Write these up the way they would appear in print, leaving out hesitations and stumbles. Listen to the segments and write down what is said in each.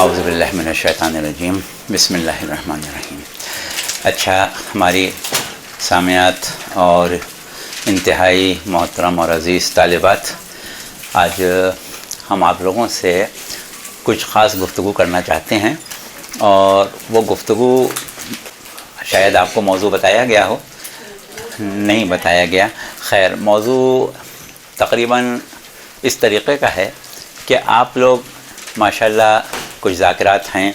اعوذ باللہ من الشیطان الرجیم بسم اللہ الرحمن الرحیم۔ اچھا، ہماری سامعات اور انتہائی محترم اور عزیز طالبات، آج ہم آپ لوگوں سے کچھ خاص گفتگو کرنا چاہتے ہیں، اور وہ گفتگو شاید آپ کو موضوع بتایا گیا ہو، نہیں بتایا گیا۔ خیر، موضوع تقریباً اس طریقے کا ہے کہ آپ لوگ ماشاءاللہ کچھ ذاکرات ہیں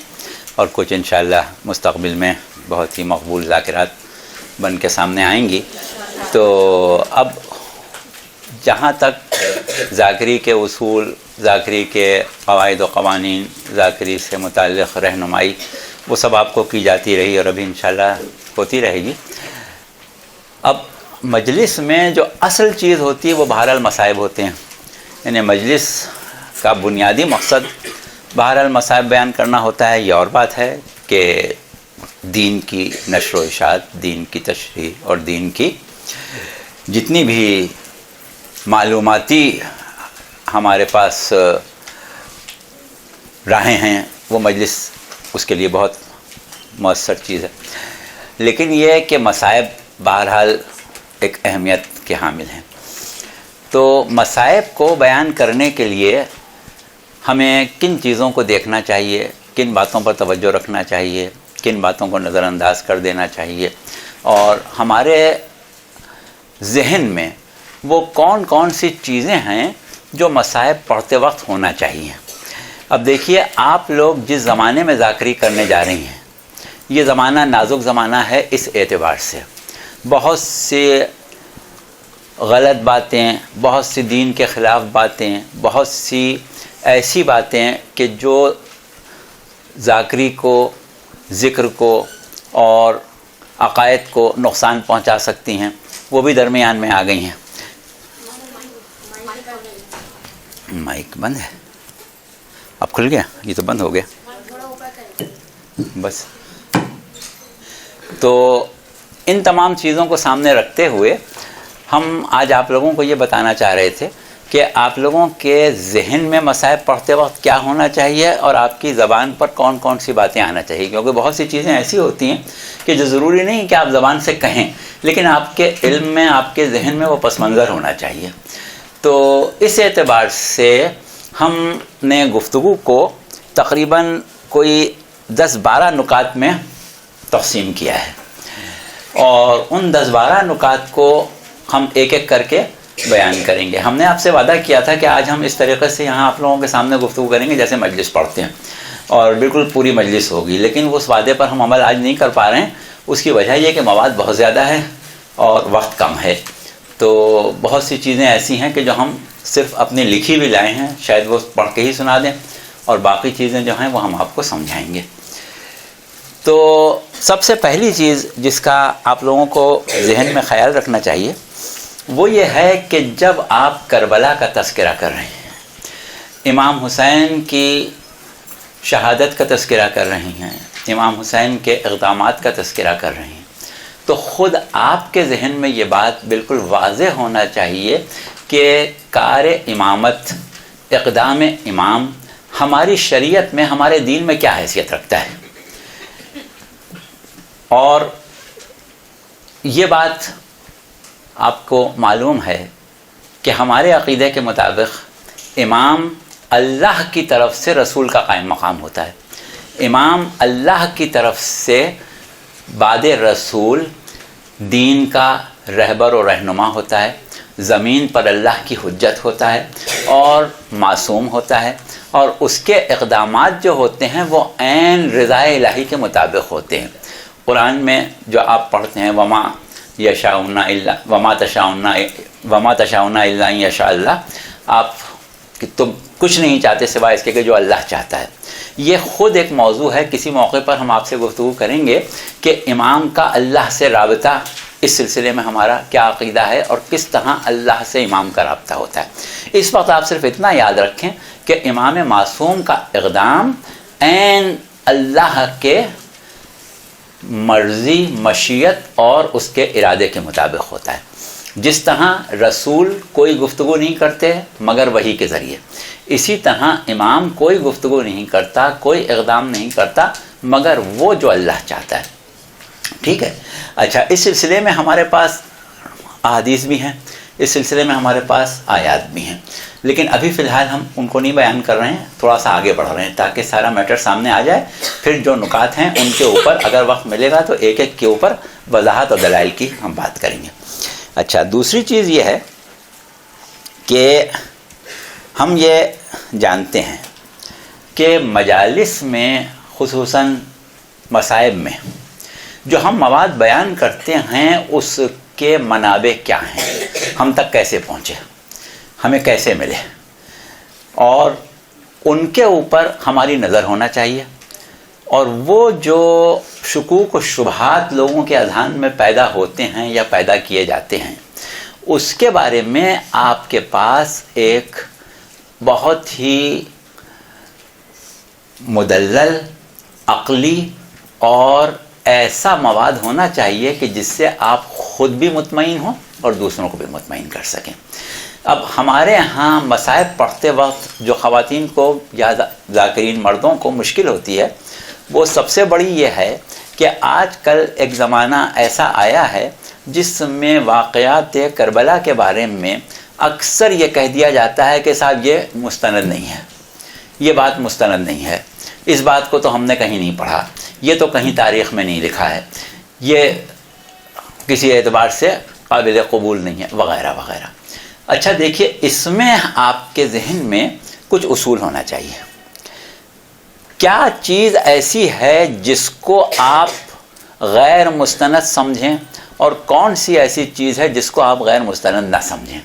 اور کچھ انشاءاللہ مستقبل میں بہت ہی مقبول ذاکرات بن کے سامنے آئیں گی۔ تو اب جہاں تک ذاکری کے اصول، ذاکری کے قواعد و قوانین، ذاکری سے متعلق رہنمائی، وہ سب آپ کو کی جاتی رہی اور ابھی انشاءاللہ ہوتی رہے گی۔ اب مجلس میں جو اصل چیز ہوتی ہے وہ بہرحال مصائب ہوتے ہیں، یعنی مجلس کا بنیادی مقصد بہرحال مصائب بیان کرنا ہوتا ہے۔ یہ اور بات ہے کہ دین کی نشر و اشاعت، دین کی تشریح اور دین کی جتنی بھی معلوماتی ہمارے پاس راہیں ہیں، وہ مجلس اس کے لیے بہت مؤثر چیز ہے۔ لیکن یہ ہے کہ مصائب بہرحال ایک اہمیت کے حامل ہیں۔ تو مصائب کو بیان کرنے کے لیے ہمیں کن چیزوں کو دیکھنا چاہیے، کن باتوں پر توجہ رکھنا چاہیے، کن باتوں کو نظر انداز کر دینا چاہیے، اور ہمارے ذہن میں وہ کون کون سی چیزیں ہیں جو مصائب پڑھتے وقت ہونا چاہیے۔ اب دیکھیے، آپ لوگ جس زمانے میں ذاکری کرنے جا رہی ہیں، یہ زمانہ نازک زمانہ ہے اس اعتبار سے۔ بہت سے غلط باتیں، بہت سی دین کے خلاف باتیں، بہت سی ایسی باتیں کہ جو ذاکری کو، ذکر کو اور عقائد کو نقصان پہنچا سکتی ہیں، وہ بھی درمیان میں آ گئی ہیں۔ مائک بند ہے؟ اب کھل گیا؟ یہ تو بند ہو گیا بس۔ تو ان تمام چیزوں کو سامنے رکھتے ہوئے ہم آج آپ لوگوں کو یہ بتانا چاہ رہے تھے کہ آپ لوگوں کے ذہن میں مصائب پڑھتے وقت کیا ہونا چاہیے اور آپ کی زبان پر کون کون سی باتیں آنا چاہیے، کیونکہ بہت سی چیزیں ایسی ہوتی ہیں کہ جو ضروری نہیں کہ آپ زبان سے کہیں، لیکن آپ کے علم میں، آپ کے ذہن میں وہ پس منظر ہونا چاہیے۔ تو اس اعتبار سے ہم نے گفتگو کو تقریباً کوئی 10-12 نکات میں تقسیم کیا ہے، اور ان 10-12 نکات کو ہم ایک ایک کر کے بیان کریں گے۔ ہم نے آپ سے وعدہ کیا تھا کہ آج ہم اس طریقے سے یہاں آپ لوگوں کے سامنے گفتگو کریں گے جیسے مجلس پڑھتے ہیں، اور بالکل پوری مجلس ہوگی، لیکن اس وعدے پر ہم عمل آج نہیں کر پا رہے ہیں۔ اس کی وجہ یہ کہ مواد بہت زیادہ ہے اور وقت کم ہے۔ تو بہت سی چیزیں ایسی ہیں کہ جو ہم صرف اپنی لکھی بھی لائے ہیں، شاید وہ پڑھ کے ہی سنا دیں، اور باقی چیزیں جو ہیں وہ ہم آپ کو سمجھائیں گے۔ تو سب سے پہلی چیز جس کا آپ لوگوں کو ذہن میں خیال رکھنا چاہیے وہ یہ ہے کہ جب آپ کربلا کا تذکرہ کر رہے ہیں، امام حسین کی شہادت کا تذکرہ کر رہی ہیں، امام حسین کے اقدامات کا تذکرہ کر رہی ہیں، تو خود آپ کے ذہن میں یہ بات بالکل واضح ہونا چاہیے کہ کار امامت، اقدام امام ہماری شریعت میں، ہمارے دین میں کیا حیثیت رکھتا ہے۔ اور یہ بات آپ کو معلوم ہے کہ ہمارے عقیدے کے مطابق امام اللہ کی طرف سے رسول کا قائم مقام ہوتا ہے۔ امام اللہ کی طرف سے بعد رسول دین کا رہبر و رہنما ہوتا ہے، زمین پر اللہ کی حجت ہوتا ہے اور معصوم ہوتا ہے، اور اس کے اقدامات جو ہوتے ہیں وہ عین رضا الہی کے مطابق ہوتے ہیں۔ قرآن میں جو آپ پڑھتے ہیں وما تشاؤون الا ان یشاء اللہ، آپ تم کچھ نہیں چاہتے سوائے اس کے کہ جو اللہ چاہتا ہے۔ یہ خود ایک موضوع ہے، کسی موقع پر ہم آپ سے گفتگو کریں گے کہ امام کا اللہ سے رابطہ، اس سلسلے میں ہمارا کیا عقیدہ ہے اور کس طرح اللہ سے امام کا رابطہ ہوتا ہے۔ اس وقت آپ صرف اتنا یاد رکھیں کہ امام معصوم کا اقدام عین اللہ کے مرضی، مشیت اور اس کے ارادے کے مطابق ہوتا ہے۔ جس طرح رسول کوئی گفتگو نہیں کرتے مگر وحی کے ذریعے، اسی طرح امام کوئی گفتگو نہیں کرتا، کوئی اقدام نہیں کرتا مگر وہ جو اللہ چاہتا ہے۔ ٹھیک ہے، اچھا، اس سلسلے میں ہمارے پاس احادیث بھی ہیں، اس سلسلے میں ہمارے پاس آیات بھی ہیں، لیکن ابھی فی الحال ہم ان کو نہیں بیان کر رہے ہیں، تھوڑا سا آگے بڑھ رہے ہیں تاکہ سارا میٹر سامنے آ جائے، پھر جو نکات ہیں ان کے اوپر اگر وقت ملے گا تو ایک ایک کے اوپر وضاحت اور دلائل کی ہم بات کریں گے۔ اچھا، دوسری چیز یہ ہے کہ ہم یہ جانتے ہیں کہ مجالس میں خصوصاً مصائب میں جو ہم مواد بیان کرتے ہیں اس کے منابع کیا ہیں، ہم تک کیسے پہنچے، ہمیں کیسے ملے، اور ان کے اوپر ہماری نظر ہونا چاہیے، اور وہ جو شکوک و شبہات لوگوں کے اذہان میں پیدا ہوتے ہیں یا پیدا کیے جاتے ہیں اس کے بارے میں آپ کے پاس ایک بہت ہی مدلل، عقلی اور ایسا مواد ہونا چاہیے کہ جس سے آپ خود بھی مطمئن ہوں اور دوسروں کو بھی مطمئن کر سکیں۔ اب ہمارے ہاں مصائب پڑھتے وقت جو خواتین کو یا ذاکرین مردوں کو مشکل ہوتی ہے وہ سب سے بڑی یہ ہے کہ آج کل ایک زمانہ ایسا آیا ہے جس میں واقعات کربلا کے بارے میں اکثر یہ کہہ دیا جاتا ہے کہ صاحب یہ مستند نہیں ہے، یہ بات مستند نہیں ہے، اس بات کو تو ہم نے کہیں نہیں پڑھا، یہ تو کہیں تاریخ میں نہیں لکھا ہے، یہ کسی اعتبار سے قابل قبول نہیں ہے، وغیرہ وغیرہ۔ اچھا دیکھیے، اس میں آپ کے ذہن میں کچھ اصول ہونا چاہیے۔ کیا چیز ایسی ہے جس کو آپ غیر مستند سمجھیں اور کون سی ایسی چیز ہے جس کو آپ غیر مستند نہ سمجھیں؟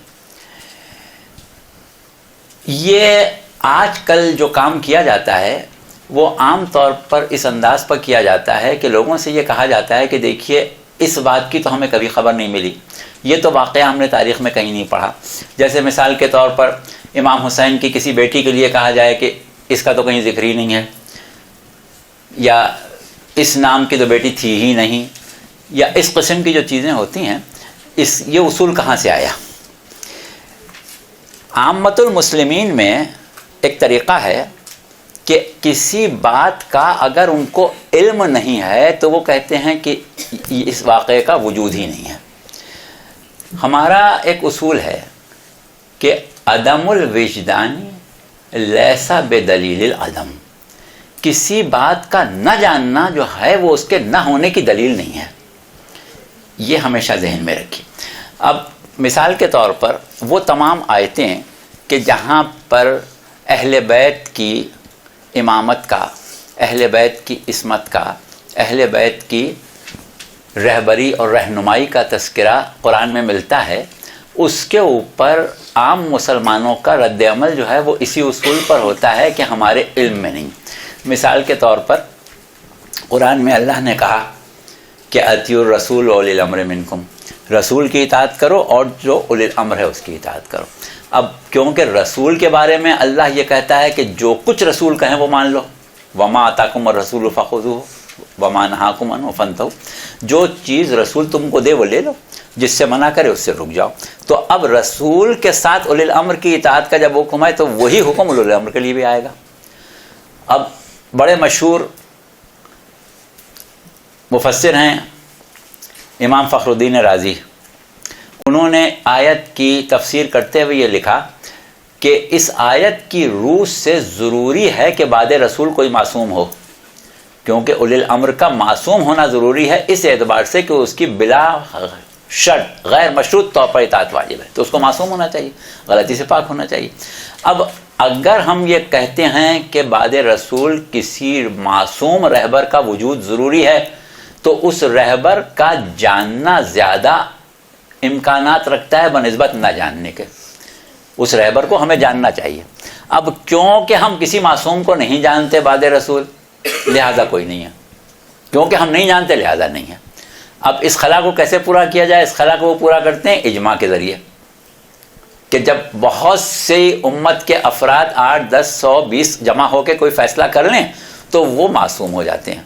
یہ آج کل جو کام کیا جاتا ہے وہ عام طور پر اس انداز پر کیا جاتا ہے کہ لوگوں سے یہ کہا جاتا ہے کہ دیکھیے اس بات کی تو ہمیں کبھی خبر نہیں ملی، یہ تو واقعہ ہم نے تاریخ میں کہیں نہیں پڑھا۔ جیسے مثال کے طور پر امام حسین کی کسی بیٹی کے لیے کہا جائے کہ اس کا تو کہیں ذکر ہی نہیں ہے، یا اس نام کی تو بیٹی تھی ہی نہیں، یا اس قسم کی جو چیزیں ہوتی ہیں، یہ اصول کہاں سے آیا؟ عامت المسلمین میں ایک طریقہ ہے کہ کسی بات کا اگر ان کو علم نہیں ہے تو وہ کہتے ہیں کہ اس واقعے کا وجود ہی نہیں ہے۔ ہمارا ایک اصول ہے کہ عدم الوجدانی لیسا بدلیل العدم، کسی بات کا نہ جاننا جو ہے وہ اس کے نہ ہونے کی دلیل نہیں ہے، یہ ہمیشہ ذہن میں رکھیے۔ اب مثال کے طور پر وہ تمام آیتیں کہ جہاں پر اہل بیت کی امامت کا، اہل بیت کی عصمت کا، اہل بیت کی رہبری اور رہنمائی کا تذکرہ قرآن میں ملتا ہے، اس کے اوپر عام مسلمانوں کا رد عمل جو ہے وہ اسی اصول پر ہوتا ہے کہ ہمارے علم میں نہیں۔ مثال کے طور پر قرآن میں اللہ نے کہا کہ اطیعوا الرسول واولی الامر منکم، رسول کی اطاعت کرو اور جو اولی الامر ہے اس کی اطاعت کرو۔ اب کیونکہ رسول کے بارے میں اللہ یہ کہتا ہے کہ جو کچھ رسول کہیں وہ مان لو، وما آتاکم الرسول فخذوہ وما نہاکم عنہ فانتہوا، جو چیز رسول تم کو دے وہ لے لو، جس سے منع کرے اس سے رک جاؤ۔ تو اب رسول کے ساتھ اولی الامر کی اطاعت کا جب حکم ہے تو وہی حکم اولی الامر کے لیے بھی آئے گا۔ اب بڑے مشہور مفسر ہیں امام فخر الدین رازی، انہوں نے آیت کی تفسیر کرتے ہوئے یہ لکھا کہ اس آیت کی روح سے ضروری ہے کہ بعد رسول کوئی معصوم ہو، کیونکہ اولی الامر کا معصوم ہونا ضروری ہے اس اعتبار سے کہ اس کی بلا شرط غیر مشروط طور پر اطاعت واجب ہے، تو اس کو معصوم ہونا چاہیے، غلطی سے پاک ہونا چاہیے۔ اب اگر ہم یہ کہتے ہیں کہ بعد رسول کسی معصوم رہبر کا وجود ضروری ہے تو اس رہبر کا جاننا زیادہ امکانات رکھتا ہے بنسبت نہ جاننے کے، اس رہبر کو ہمیں جاننا چاہیے۔ اب کیونکہ ہم کسی معصوم کو نہیں جانتے بعد رسول، لہذا کوئی نہیں ہے، کیونکہ ہم نہیں جانتے لہذا نہیں ہے۔ اب اس خلا کو کیسے پورا کیا جائے؟ اس خلا کو وہ پورا کرتے ہیں اجماع کے ذریعے، کہ جب بہت سی امت کے افراد 8 10 100 20 جمع ہو کے کوئی فیصلہ کر لیں تو وہ معصوم ہو جاتے ہیں۔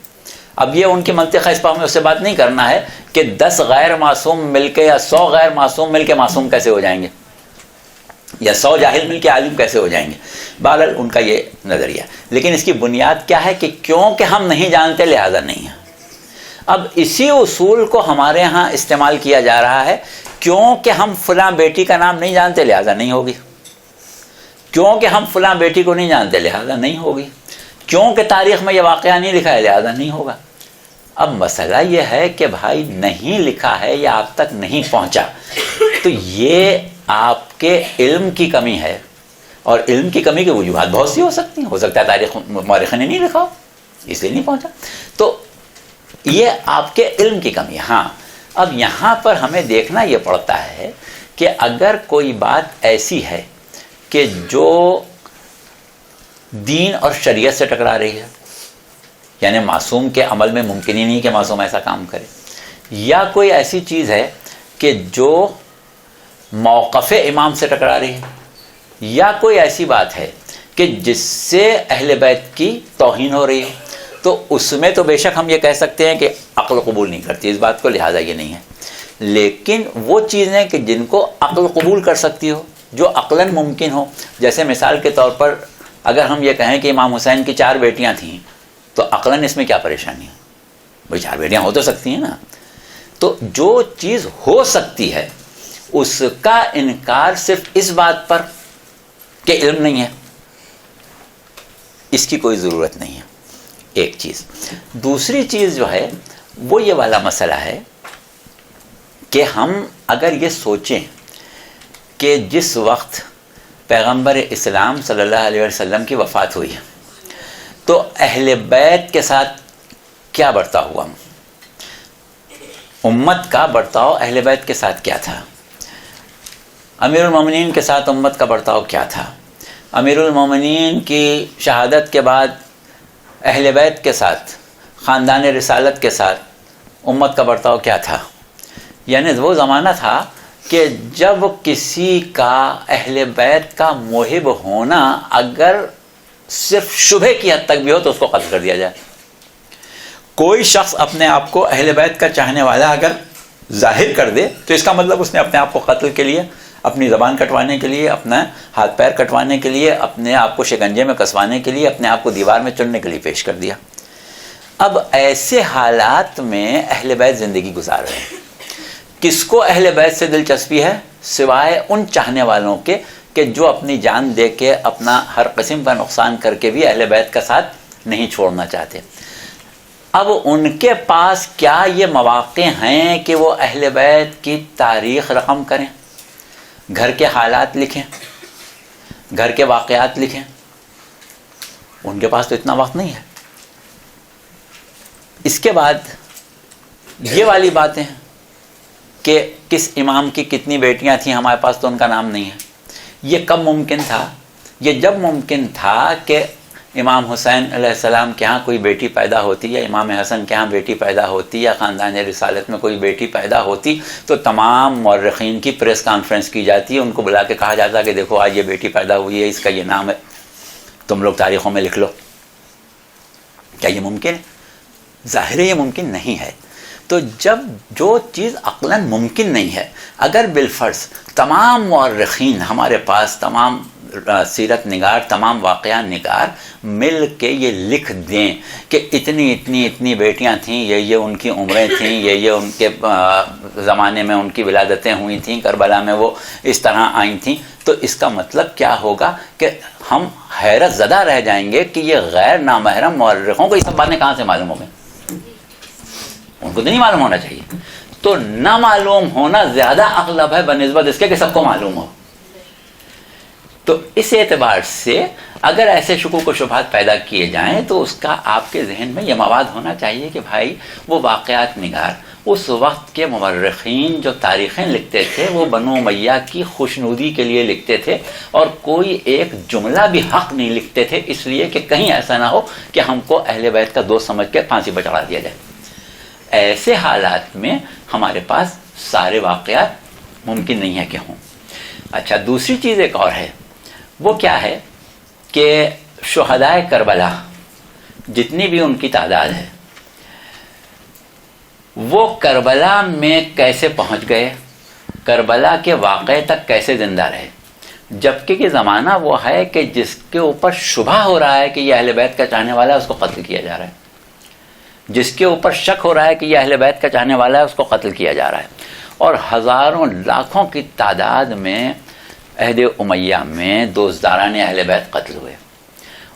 اب یہ ان کی منطقہ اس پر ہمیں اس سے بات نہیں کرنا ہے کہ 10 غیر معصوم مل کے یا 100 غیر معصوم مل کے معصوم کیسے ہو جائیں گے، یا 100 جاہل مل کے عالم کیسے ہو جائیں گے. بہرحال ان کا یہ نظریہ. لیکن اس کی بنیاد کیا ہے کہ کیونکہ ہم نہیں جانتے لہذا نہیں ہے. اب اسی اصول کو ہمارے ہاں استعمال کیا جا رہا ہے، کیونکہ ہم فلاں بیٹی کا نام نہیں جانتے لہذا نہیں ہوگی، کیونکہ ہم فلاں بیٹی کو نہیں جانتے لہذا نہیں ہوگی، کیونکہ تاریخ میں یہ واقعہ نہیں لکھا ہے لہذا نہیں ہوگا. اب مسئلہ یہ ہے کہ بھائی نہیں لکھا ہے یا آپ تک نہیں پہنچا، تو یہ آپ کے علم کی کمی ہے، اور علم کی کمی کی وجوہات بہت سی ہو سکتی ہیں. ہو سکتا ہے تاریخ مورخ نے نہیں لکھا ہو اس لیے نہیں پہنچا، تو یہ آپ کے علم کی کمی ہے. ہاں اب یہاں پر ہمیں دیکھنا یہ پڑتا ہے کہ اگر کوئی بات ایسی ہے کہ جو دین اور شریعت سے ٹکرا رہی ہے، یعنی معصوم کے عمل میں ممکن ہی نہیں کہ معصوم ایسا کام کرے، یا کوئی ایسی چیز ہے کہ جو موقف امام سے ٹکرا رہی ہے، یا کوئی ایسی بات ہے کہ جس سے اہل بیت کی توہین ہو رہی ہے، تو اس میں تو بے شک ہم یہ کہہ سکتے ہیں کہ عقل قبول نہیں کرتی اس بات کو، لہٰذا یہ نہیں ہے. لیکن وہ چیزیں کہ جن کو عقل قبول کر سکتی ہو، جو عقلاً ممکن ہو، جیسے مثال کے طور پر اگر ہم یہ کہیں کہ امام حسین کی 4 بیٹیاں تھیں، تو عقلاً اس میں کیا پریشانی ہے؟ بھائی 4 بیٹیاں ہو تو سکتی ہیں نا. تو جو چیز ہو سکتی ہے اس کا انکار صرف اس بات پر کہ علم نہیں ہے، اس کی کوئی ضرورت نہیں ہے. ایک چیز. دوسری چیز جو ہے وہ یہ والا مسئلہ ہے کہ ہم اگر یہ سوچیں کہ جس وقت پیغمبر اسلام صلی اللہ علیہ وسلم کی وفات ہوئی تو اہل بیت کے ساتھ کیا برتاؤ ہوا، امت کا برتاؤ اہل بیت کے ساتھ کیا تھا، امیر المومنین کے ساتھ امت کا برتاؤ کیا تھا، امیر المومنین کی شہادت کے بعد اہل بیت کے ساتھ، خاندان رسالت کے ساتھ امت کا برتاؤ کیا تھا. یعنی وہ زمانہ تھا کہ جب کسی کا اہل بیت کا محب ہونا اگر صرف شبہ کی حد تک بھی ہو تو اس کو قتل کر دیا جائے. کوئی شخص اپنے آپ کو اہل بیت کا چاہنے والا اگر ظاہر کر دے تو اس کا مطلب اس نے اپنے آپ کو قتل کے لیے، اپنی زبان کٹوانے کے لیے، اپنا ہاتھ پیر کٹوانے کے لیے، اپنے آپ کو شکنجے میں کسوانے کے لیے، اپنے آپ کو دیوار میں چننے کے لیے پیش کر دیا. اب ایسے حالات میں اہل بیت زندگی گزار رہے ہیں. کس کو اہل بیت سے دلچسپی ہے سوائے ان چاہنے والوں کے کہ جو اپنی جان دے کے اپنا ہر قسم کا نقصان کر کے بھی اہل بیت کا ساتھ نہیں چھوڑنا چاہتے. اب ان کے پاس کیا یہ مواقع ہیں کہ وہ اہل بیت کی تاریخ رقم کریں، گھر کے حالات لکھیں، گھر کے واقعات لکھیں؟ ان کے پاس تو اتنا وقت نہیں ہے. اس کے بعد یہ والی باتیں کہ کس امام کی کتنی بیٹیاں تھیں ہمارے پاس تو ان کا نام نہیں ہے. یہ کب ممکن تھا؟ یہ جب ممکن تھا کہ امام حسین علیہ السلام کے ہاں کوئی بیٹی پیدا ہوتی، یا امام حسن کے ہاں بیٹی پیدا ہوتی، یا خاندان رسالت میں کوئی بیٹی پیدا ہوتی تو تمام مورخین کی پریس کانفرنس کی جاتی، ان کو بلا کے کہا جاتا کہ دیکھو آج یہ بیٹی پیدا ہوئی ہے، اس کا یہ نام ہے، تم لوگ تاریخوں میں لکھ لو. کیا یہ ممکن ہے؟ ظاہر ہے یہ ممکن نہیں ہے. تو جب جو چیز عقلاً ممکن نہیں ہے، اگر بالفرض تمام مورخین ہمارے پاس، تمام سیرت نگار، تمام واقعہ نگار مل کے یہ لکھ دیں کہ اتنی اتنی اتنی بیٹیاں تھیں، یہ ان کی عمریں تھیں، یہ ان کے زمانے میں ان کی ولادتیں ہوئی تھیں، کربلا میں وہ اس طرح آئی تھیں، تو اس کا مطلب کیا ہوگا کہ ہم حیرت زدہ رہ جائیں گے کہ یہ غیر نامحرم مورخوں کو یہ سب باتیں کہاں سے معلوم ہو گئیں. ان کو تو نہیں معلوم ہونا چاہیے. تو نہ معلوم ہونا زیادہ اغلب ہے بنسبت اس کے کہ سب کو معلوم ہو. تو اس اعتبار سے اگر ایسے شکوک و شبہات پیدا کیے جائیں تو اس کا آپ کے ذہن میں یہ مواد ہونا چاہیے کہ بھائی وہ واقعات نگار، اس وقت کے مورخین جو تاریخیں لکھتے تھے وہ بنو امیہ کی خوشنودی کے لیے لکھتے تھے، اور کوئی ایک جملہ بھی حق نہیں لکھتے تھے اس لیے کہ کہیں ایسا نہ ہو کہ ہم کو اہل بیت کا دوست سمجھ کے پھانسی پر چڑھا دیا جائے. ایسے حالات میں ہمارے پاس سارے واقعات ممکن نہیں ہے کہ ہوں. اچھا، دوسری چیز ایک اور ہے، وہ کیا ہے کہ شہدائے کربلا جتنی بھی ان کی تعداد ہے، وہ کربلا میں کیسے پہنچ گئے، کربلا کے واقعے تک کیسے زندہ رہے، جبکہ یہ زمانہ وہ ہے کہ جس کے اوپر شبہ ہو رہا ہے کہ یہ اہل بیت کا چاہنے والا ہے، اس کو قتل کیا جا رہا ہے، جس کے اوپر شک ہو رہا ہے کہ یہ اہل بیت کا چاہنے والا ہے، اس کو قتل کیا جا رہا ہے، اور ہزاروں لاکھوں کی تعداد میں عہد امیہ میں دوستداران اہل بیت قتل ہوئے،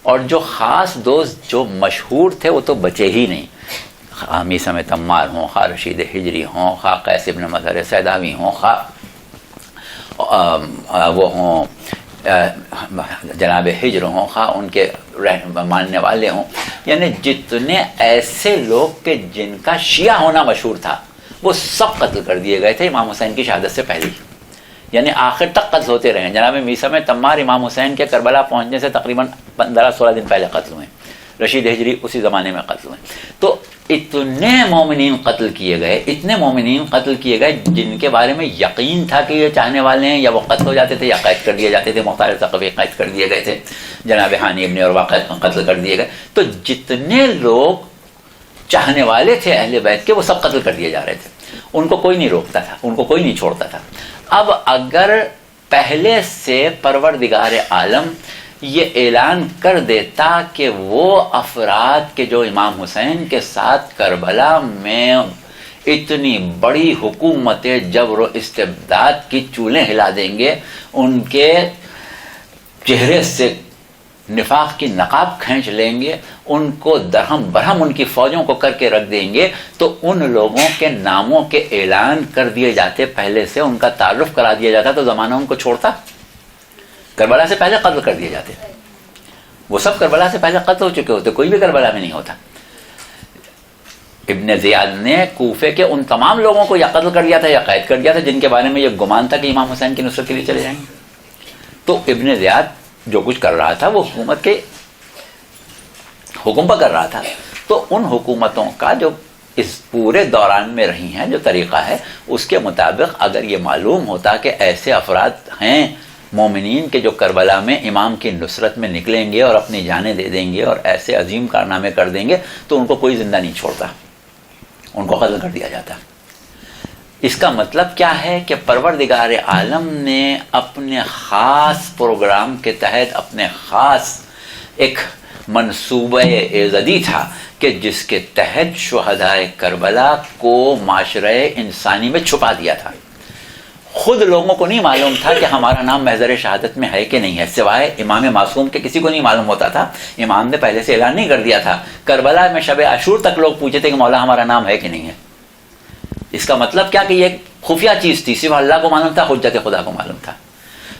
اور جو خاص دوست جو مشہور تھے وہ تو بچے ہی نہیں، خواہ میثم تمار ہوں، خواہ رشید ہجری ہوں، خواہ قیس ابن مظہر سیداوی ہوں، خواہ وہ ہوں جناب ہجر ہوں، خواہ ان کے ماننے والے ہوں، یعنی جتنے ایسے لوگ کہ جن کا شیعہ ہونا مشہور تھا وہ سب قتل کر دیے گئے تھے امام حسین کی شہادت سے پہلے، یعنی آخر تک قتل ہوتے رہے۔ جناب میثم تمار امام حسین کے کربلا پہنچنے سے تقریباً 15-16 دن پہلے قتل ہوئے، رشید ہجری اسی زمانے میں قتل ہوئے۔ تو اتنے مومنین قتل کیے گئے، اتنے مومنین قتل کیے گئے جن کے بارے میں یقین تھا کہ یہ چاہنے والے ہیں، یا وہ قتل ہو جاتے تھے یا قید کر دیے جاتے تھے، مختار ثقفی قید کر دیے گئے تھے، جناب ہانی ابن عروہ قتل کر دیے گئے۔ تو جتنے لوگ چاہنے والے تھے اہل بیت کے وہ سب قتل کر دیے جا رہے تھے، ان کو کوئی نہیں روکتا تھا، ان کو کوئی نہیں چھوڑتا تھا۔ اب اگر پہلے سے پروردگار عالم یہ اعلان کر دیتا کہ وہ افراد کے جو امام حسین کے ساتھ کربلا میں اتنی بڑی حکومت جبر و استبداد کی چولیں ہلا دیں گے، ان کے چہرے سے نفاق کی نقاب کھینچ لیں گے، ان کو درہم برہم ان کی فوجوں کو کر کے رکھ دیں گے، تو ان لوگوں کے ناموں کے اعلان کر دیے جاتے، پہلے سے ان کا تعارف کرا دیا جاتا، تو زمانہ ان کو چھوڑتا؟ کربلا سے پہلے قتل کر دیے جاتے، وہ سب کربلا سے پہلے قتل ہو چکے ہوتے، کوئی بھی کربلا میں نہیں ہوتا۔ ابن زیاد نے کوفے کے ان تمام لوگوں کو یا قتل کر دیا تھا یا قید کر دیا تھا جن کے بارے میں یہ گمان تھا کہ امام حسین کی نصرت کے لیے چلے جائیں گے۔ تو ابن زیاد جو کچھ کر رہا تھا وہ حکومت کے حکم پر کر رہا تھا، تو ان حکومتوں کا جو اس پورے دوران میں رہی ہیں جو طریقہ ہے، اس کے مطابق اگر یہ معلوم ہوتا کہ ایسے افراد ہیں مومنین کے جو کربلا میں امام کی نصرت میں نکلیں گے اور اپنی جانیں دے دیں گے اور ایسے عظیم کارنامے کر دیں گے، تو ان کو کوئی زندہ نہیں چھوڑتا، ان کو قتل کر دیا جاتا۔ اس کا مطلب کیا ہے کہ پروردگار عالم نے اپنے خاص پروگرام کے تحت اپنے خاص ایک منصوبہ ایزدی تھا کہ جس کے تحت شہدائے کربلا کو معاشرہ انسانی میں چھپا دیا تھا۔ خود لوگوں کو نہیں معلوم تھا کہ ہمارا نام محضر شہادت میں ہے کہ نہیں ہے، سوائے امام معصوم کے کسی کو نہیں معلوم ہوتا تھا، امام نے پہلے سے اعلان نہیں کر دیا تھا۔ کربلا میں شب عاشور تک لوگ پوچھتے تھے کہ مولا ہمارا نام ہے کہ نہیں ہے۔ اس کا مطلب کیا کہ یہ ایک خفیہ چیز تھی، صرف اللہ کو معلوم تھا، حجت خدا کو معلوم تھا۔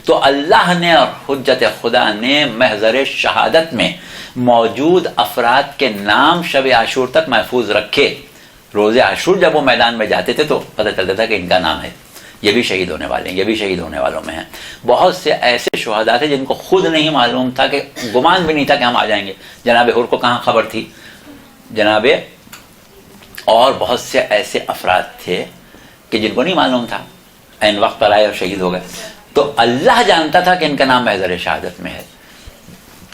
تو اللہ نے اور حجت خدا نے محضر شہادت میں موجود افراد کے نام شب عاشور تک محفوظ رکھے۔ روز عاشور جب وہ میدان میں جاتے تھے تو پتہ چلتا تھا کہ ان کا نام ہے، یہ بھی شہید ہونے والے ہیں، یہ بھی شہید ہونے والوں میں ہیں۔ بہت سے ایسے شہداء تھے جن کو خود نہیں معلوم تھا، کہ گمان بھی نہیں تھا کہ ہم آ جائیں گے۔ جناب حر کو کہاں خبر تھی، جناب، اور بہت سے ایسے افراد تھے کہ جن کو نہیں معلوم تھا، عین وقت پر آئے اور شہید ہو گئے۔ تو اللہ جانتا تھا کہ ان کا نام محضر شہادت میں ہے،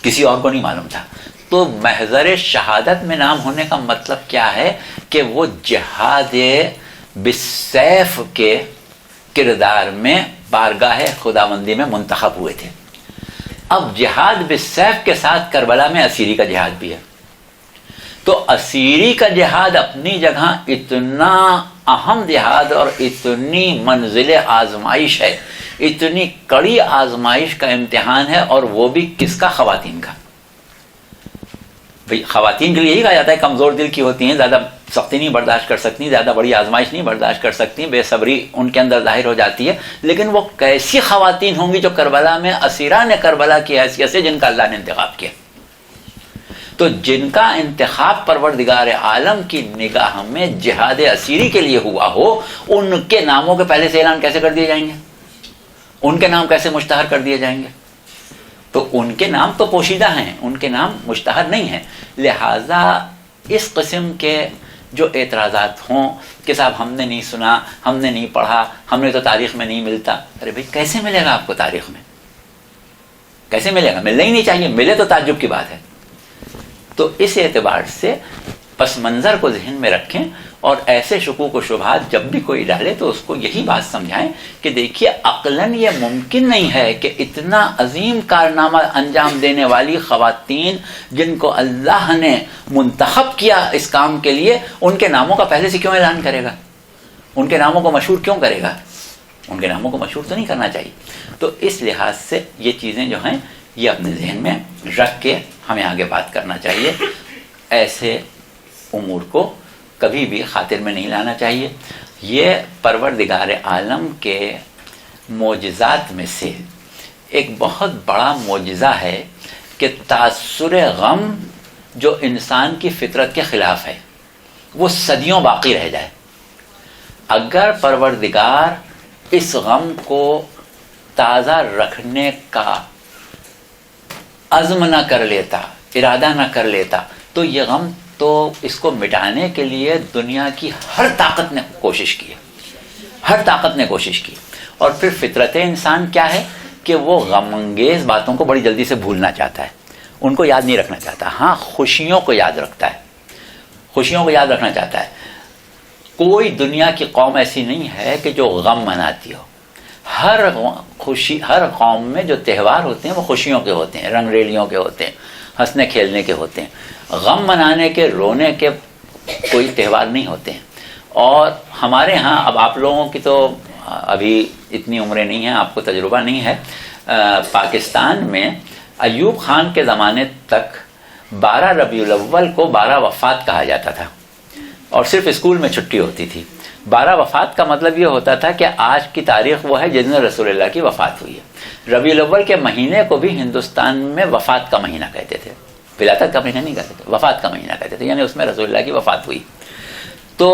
کسی اور کو نہیں معلوم تھا۔ تو محضر شہادت میں نام ہونے کا مطلب کیا ہے کہ وہ جہاد بالسیف کے کردار میں بارگاہ خداوندی میں منتخب ہوئے تھے۔ اب جہاد بالسیف کے ساتھ کربلا میں اسیری کا جہاد بھی ہے۔ تو اسیری کا جہاد اپنی جگہ اتنا اہم جہاد اور اتنی منزل آزمائش ہے، اتنی کڑی آزمائش کا امتحان ہے، اور وہ بھی کس کا؟ خواتین کا۔ بھئی خواتین کے لیے یہی کہا جاتا ہے کمزور دل کی ہوتی ہیں، زیادہ سختی نہیں برداشت کر سکتی، زیادہ بڑی آزمائش نہیں برداشت کر سکتی، بے صبری ان کے اندر ظاہر ہو جاتی ہے۔ لیکن وہ کیسی خواتین ہوں گی جو کربلا میں اسیران کربلا کی حیثیت سے جن کا اللہ نے انتخاب کیا؟ تو جن کا انتخاب پروردگار عالم کی نگاہ میں جہاد اسیری کے لیے ہوا ہو، ان کے ناموں کے پہلے سے اعلان کیسے کر دیے جائیں گے؟ ان کے نام کیسے مشتہر کر دیے جائیں گے؟ تو ان کے نام تو پوشیدہ ہیں، ان کے نام مشتہر نہیں ہیں۔ لہٰذا اس قسم کے جو اعتراضات ہوں کہ صاحب ہم نے نہیں سنا، ہم نے نہیں پڑھا، ہم نے تو تاریخ میں نہیں ملتا، ارے بھائی کیسے ملے گا آپ کو تاریخ میں؟ کیسے ملے گا؟ ملنا ہی نہیں چاہیے، ملے تو تعجب کی بات ہے۔ تو اس اعتبار سے پس منظر کو ذہن میں رکھیں اور ایسے شکوک و شبہات جب بھی کوئی ڈالے تو اس کو یہی بات سمجھائیں کہ دیکھیے عقلاً یہ ممکن نہیں ہے کہ اتنا عظیم کارنامہ انجام دینے والی خواتین جن کو اللہ نے منتخب کیا اس کام کے لیے، ان کے ناموں کا پہلے سے کیوں اعلان کرے گا؟ ان کے ناموں کو مشہور کیوں کرے گا؟ ان کے ناموں کو مشہور تو نہیں کرنا چاہیے۔ تو اس لحاظ سے یہ چیزیں جو ہیں یہ اپنے ذہن میں رکھ کے ہمیں آگے بات کرنا چاہیے، ایسے امور کو کبھی بھی خاطر میں نہیں لانا چاہیے۔ یہ پروردگار عالم کے معجزات میں سے ایک بہت بڑا معجزہ ہے کہ تاثر غم جو انسان کی فطرت کے خلاف ہے وہ صدیوں باقی رہ جائے۔ اگر پروردگار اس غم کو تازہ رکھنے کا عزم نہ کر لیتا، ارادہ نہ کر لیتا، تو یہ غم تو اس کو مٹانے کے لیے دنیا کی ہر طاقت نے کوشش کی، ہر طاقت نے کوشش کی۔ اور پھر فطرت انسان کیا ہے کہ وہ غم انگیز باتوں کو بڑی جلدی سے بھولنا چاہتا ہے، ان کو یاد نہیں رکھنا چاہتا۔ ہاں خوشیوں کو یاد رکھتا ہے، خوشیوں کو یاد رکھنا چاہتا ہے۔ کوئی دنیا کی قوم ایسی نہیں ہے کہ جو غم مناتی ہو۔ ہر قوم میں جو تہوار ہوتے ہیں وہ خوشیوں کے ہوتے ہیں، رنگ ریلیوں کے ہوتے ہیں، ہنسنے کھیلنے کے ہوتے ہیں۔ غم منانے کے، رونے کے کوئی تہوار نہیں ہوتے ہیں۔ اور ہمارے ہاں، اب آپ لوگوں کی تو ابھی اتنی عمریں نہیں ہیں، آپ کو تجربہ نہیں ہے، پاکستان میں ایوب خان کے زمانے تک 12 ربیع الاول کو 12 وفات کہا جاتا تھا، اور صرف اسکول میں چھٹی ہوتی تھی۔ 12 وفات کا مطلب یہ ہوتا تھا کہ آج کی تاریخ وہ ہے جس دن رسول اللہ کی وفات ہوئی ہے۔ ربیع الاول کے مہینے کو بھی ہندوستان میں وفات کا مہینہ کہتے تھے، ولادت کا مہینہ نہیں کہتے تھے، وفات کا مہینہ کہتے تھے، یعنی اس میں رسول اللہ کی وفات ہوئی۔ تو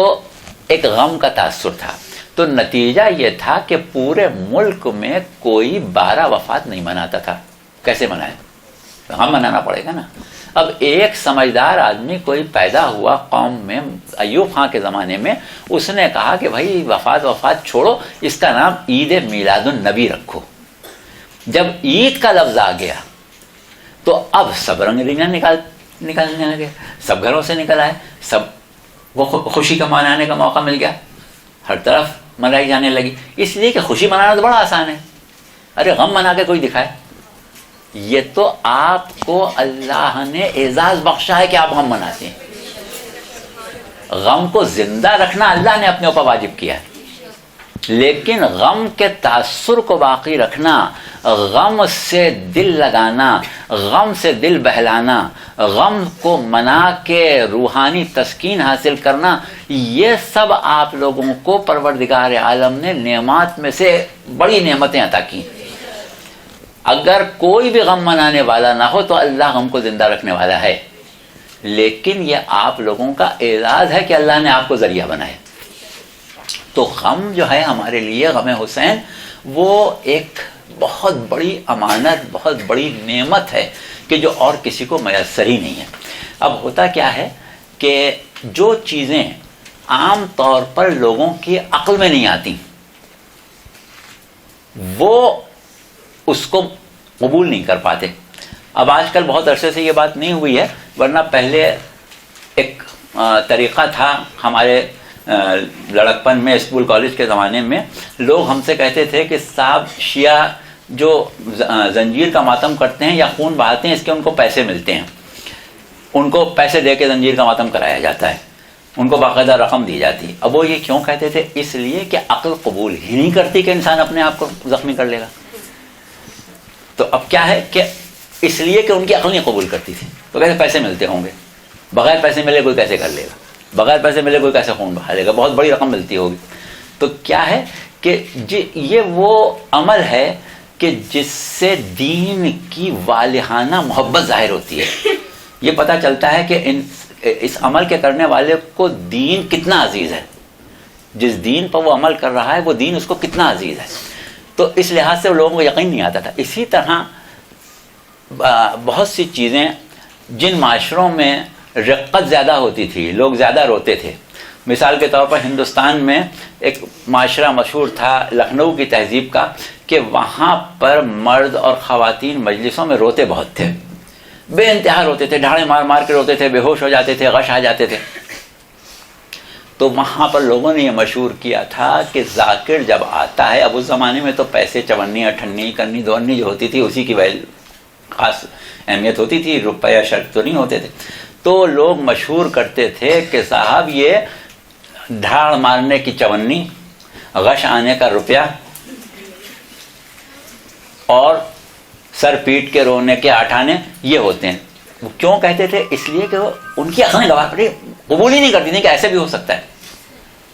ایک غم کا تاثر تھا۔ تو نتیجہ یہ تھا کہ پورے ملک میں کوئی 12 وفات نہیں مناتا تھا۔ کیسے منائے؟ غم منانا پڑے گا نا۔ اب ایک سمجھدار آدمی کوئی پیدا ہوا قوم میں ایوب خان کے زمانے میں، اس نے کہا کہ بھائی وفات چھوڑو، اس کا نام عید میلاد النبی رکھو۔ جب عید کا لفظ آ گیا تو اب سب رنگ ریاں نکالنے لگے، سب گھروں سے نکل آئے، سب وہ خوشی کا منانے کا موقع مل گیا، ہر طرف منائی جانے لگی۔ اس لیے کہ خوشی منانا تو بڑا آسان ہے، ارے غم منا کے کوئی دکھائے۔ یہ تو آپ کو اللہ نے اعزاز بخشا ہے کہ آپ غم مناتے ہیں۔ غم کو زندہ رکھنا اللہ نے اپنے اوپر واجب کیا ہے، لیکن غم کے تاثر کو باقی رکھنا، غم سے دل لگانا، غم سے دل بہلانا، غم کو منا کے روحانی تسکین حاصل کرنا، یہ سب آپ لوگوں کو پروردگار عالم نے نعمات میں سے بڑی نعمتیں عطا کی۔ اگر کوئی بھی غم منانے والا نہ ہو تو اللہ غم کو زندہ رکھنے والا ہے، لیکن یہ آپ لوگوں کا اعزاز ہے کہ اللہ نے آپ کو ذریعہ بنایا۔ تو غم جو ہے ہمارے لیے، غم حسین، وہ ایک بہت بڑی امانت، بہت بڑی نعمت ہے کہ جو اور کسی کو میسر ہی نہیں ہے۔ اب ہوتا کیا ہے کہ جو چیزیں عام طور پر لوگوں کی عقل میں نہیں آتی، وہ اس کو قبول نہیں کر پاتے۔ اب آج کل بہت عرصے سے یہ بات نہیں ہوئی ہے، ورنہ پہلے ایک طریقہ تھا ہمارے لڑکپن میں، اسکول کالج کے زمانے میں، لوگ ہم سے کہتے تھے کہ صاحب شیعہ جو زنجیر کا ماتم کرتے ہیں یا خون بہاتے ہیں، اس کے ان کو پیسے ملتے ہیں، ان کو پیسے دے کے زنجیر کا ماتم کرایا جاتا ہے، ان کو باقاعدہ رقم دی جاتی ہے۔ اب وہ یہ کیوں کہتے تھے؟ اس لیے کہ عقل قبول ہی نہیں کرتی کہ انسان اپنے آپ کو زخمی کر لے گا۔ تو اب کیا ہے کہ اس لیے کہ ان کی عقل نہیں قبول کرتی تھی، تو کیسے پیسے ملتے ہوں گے؟ بغیر پیسے ملے کوئی کیسے کر لے گا؟ بغیر پیسے ملے کوئی کیسے خون بہا لے گا؟ بہت بڑی رقم ملتی ہوگی۔ تو کیا ہے کہ یہ وہ عمل ہے کہ جس سے دین کی والہانہ محبت ظاہر ہوتی ہے۔ یہ پتہ چلتا ہے کہ اس عمل کے کرنے والے کو دین کتنا عزیز ہے، جس دین پر وہ عمل کر رہا ہے وہ دین اس کو کتنا عزیز ہے۔ تو اس لحاظ سے لوگوں کو یقین نہیں آتا تھا۔ اسی طرح بہت سی چیزیں جن معاشروں میں رقت زیادہ ہوتی تھی، لوگ زیادہ روتے تھے، مثال کے طور پر ہندوستان میں ایک معاشرہ مشہور تھا لکھنؤ کی تہذیب کا، کہ وہاں پر مرد اور خواتین مجلسوں میں روتے بہت تھے، بے انتہا روتے تھے، ڈھاڑے مار مار کے روتے تھے، بے ہوش ہو جاتے تھے، غش آ جاتے تھے. تو وہاں پر لوگوں نے یہ مشہور کیا تھا کہ ذاکر جب آتا ہے، اب اس زمانے میں تو پیسے 54 58 کرنی دورنی جو ہوتی تھی اسی کی خاص اہمیت ہوتی تھی، روپیہ شرط تو نہیں ہوتے تھے. تو لوگ مشہور کرتے تھے کہ صاحب یہ ڈھاڑ مارنے کی 54، غش آنے کا روپیہ اور سر پیٹ کے رونے کے 8 آنے یہ ہوتے ہیں. وہ کیوں کہتے تھے؟ اس لیے کہ وہ ان کی عقلیں گواہ پڑی قبول ہی نہیں کرتی تھیں کہ ایسے بھی ہو سکتا ہے.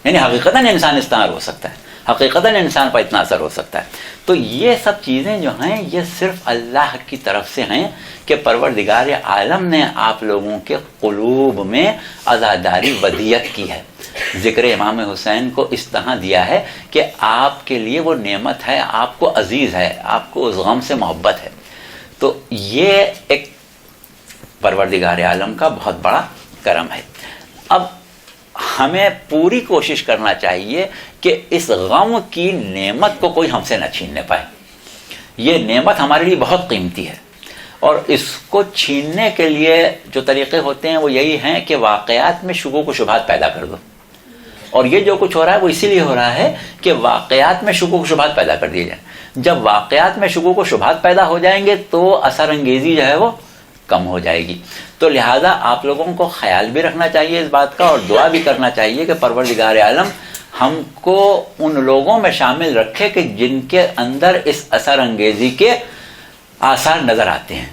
یعنی حقیقتاً انسان اس طرح ہو سکتا ہے، حقیقتاً انسان پر اتنا اثر ہو سکتا ہے. تو یہ سب چیزیں جو ہیں یہ صرف اللہ کی طرف سے ہیں کہ پروردگار عالم نے آپ لوگوں کے قلوب میں عزاداری ودیت کی ہے. ذکر امام حسین کو اس طرح دیا ہے کہ آپ کے لیے وہ نعمت ہے، آپ کو عزیز ہے، آپ کو اس غم سے محبت ہے. تو یہ ایک پروردگار عالم کا بہت بڑا کرم ہے. اب ہمیں پوری کوشش کرنا چاہیے کہ اس غم کی نعمت کو کوئی ہم سے نہ چھیننے پائے. یہ نعمت ہمارے لیے بہت قیمتی ہے، اور اس کو چھیننے کے لیے جو طریقے ہوتے ہیں وہ یہی ہیں کہ واقعات میں شکوک و شبہات پیدا کر دو. اور یہ جو کچھ ہو رہا ہے وہ اسی لیے ہو رہا ہے کہ واقعات میں شکوک و شبہات پیدا کر دیے جائیں. جب واقعات میں شکوک و شبہات پیدا ہو جائیں گے تو اثر انگیزی جو ہے وہ کم ہو جائے گی. تو لہٰذا آپ لوگوں کو خیال بھی رکھنا چاہیے اس بات کا، اور دعا بھی کرنا چاہیے کہ پروردگار عالم ہم کو ان لوگوں میں شامل رکھے کہ جن کے اندر اس اثر انگیزی کے آثار نظر آتے ہیں،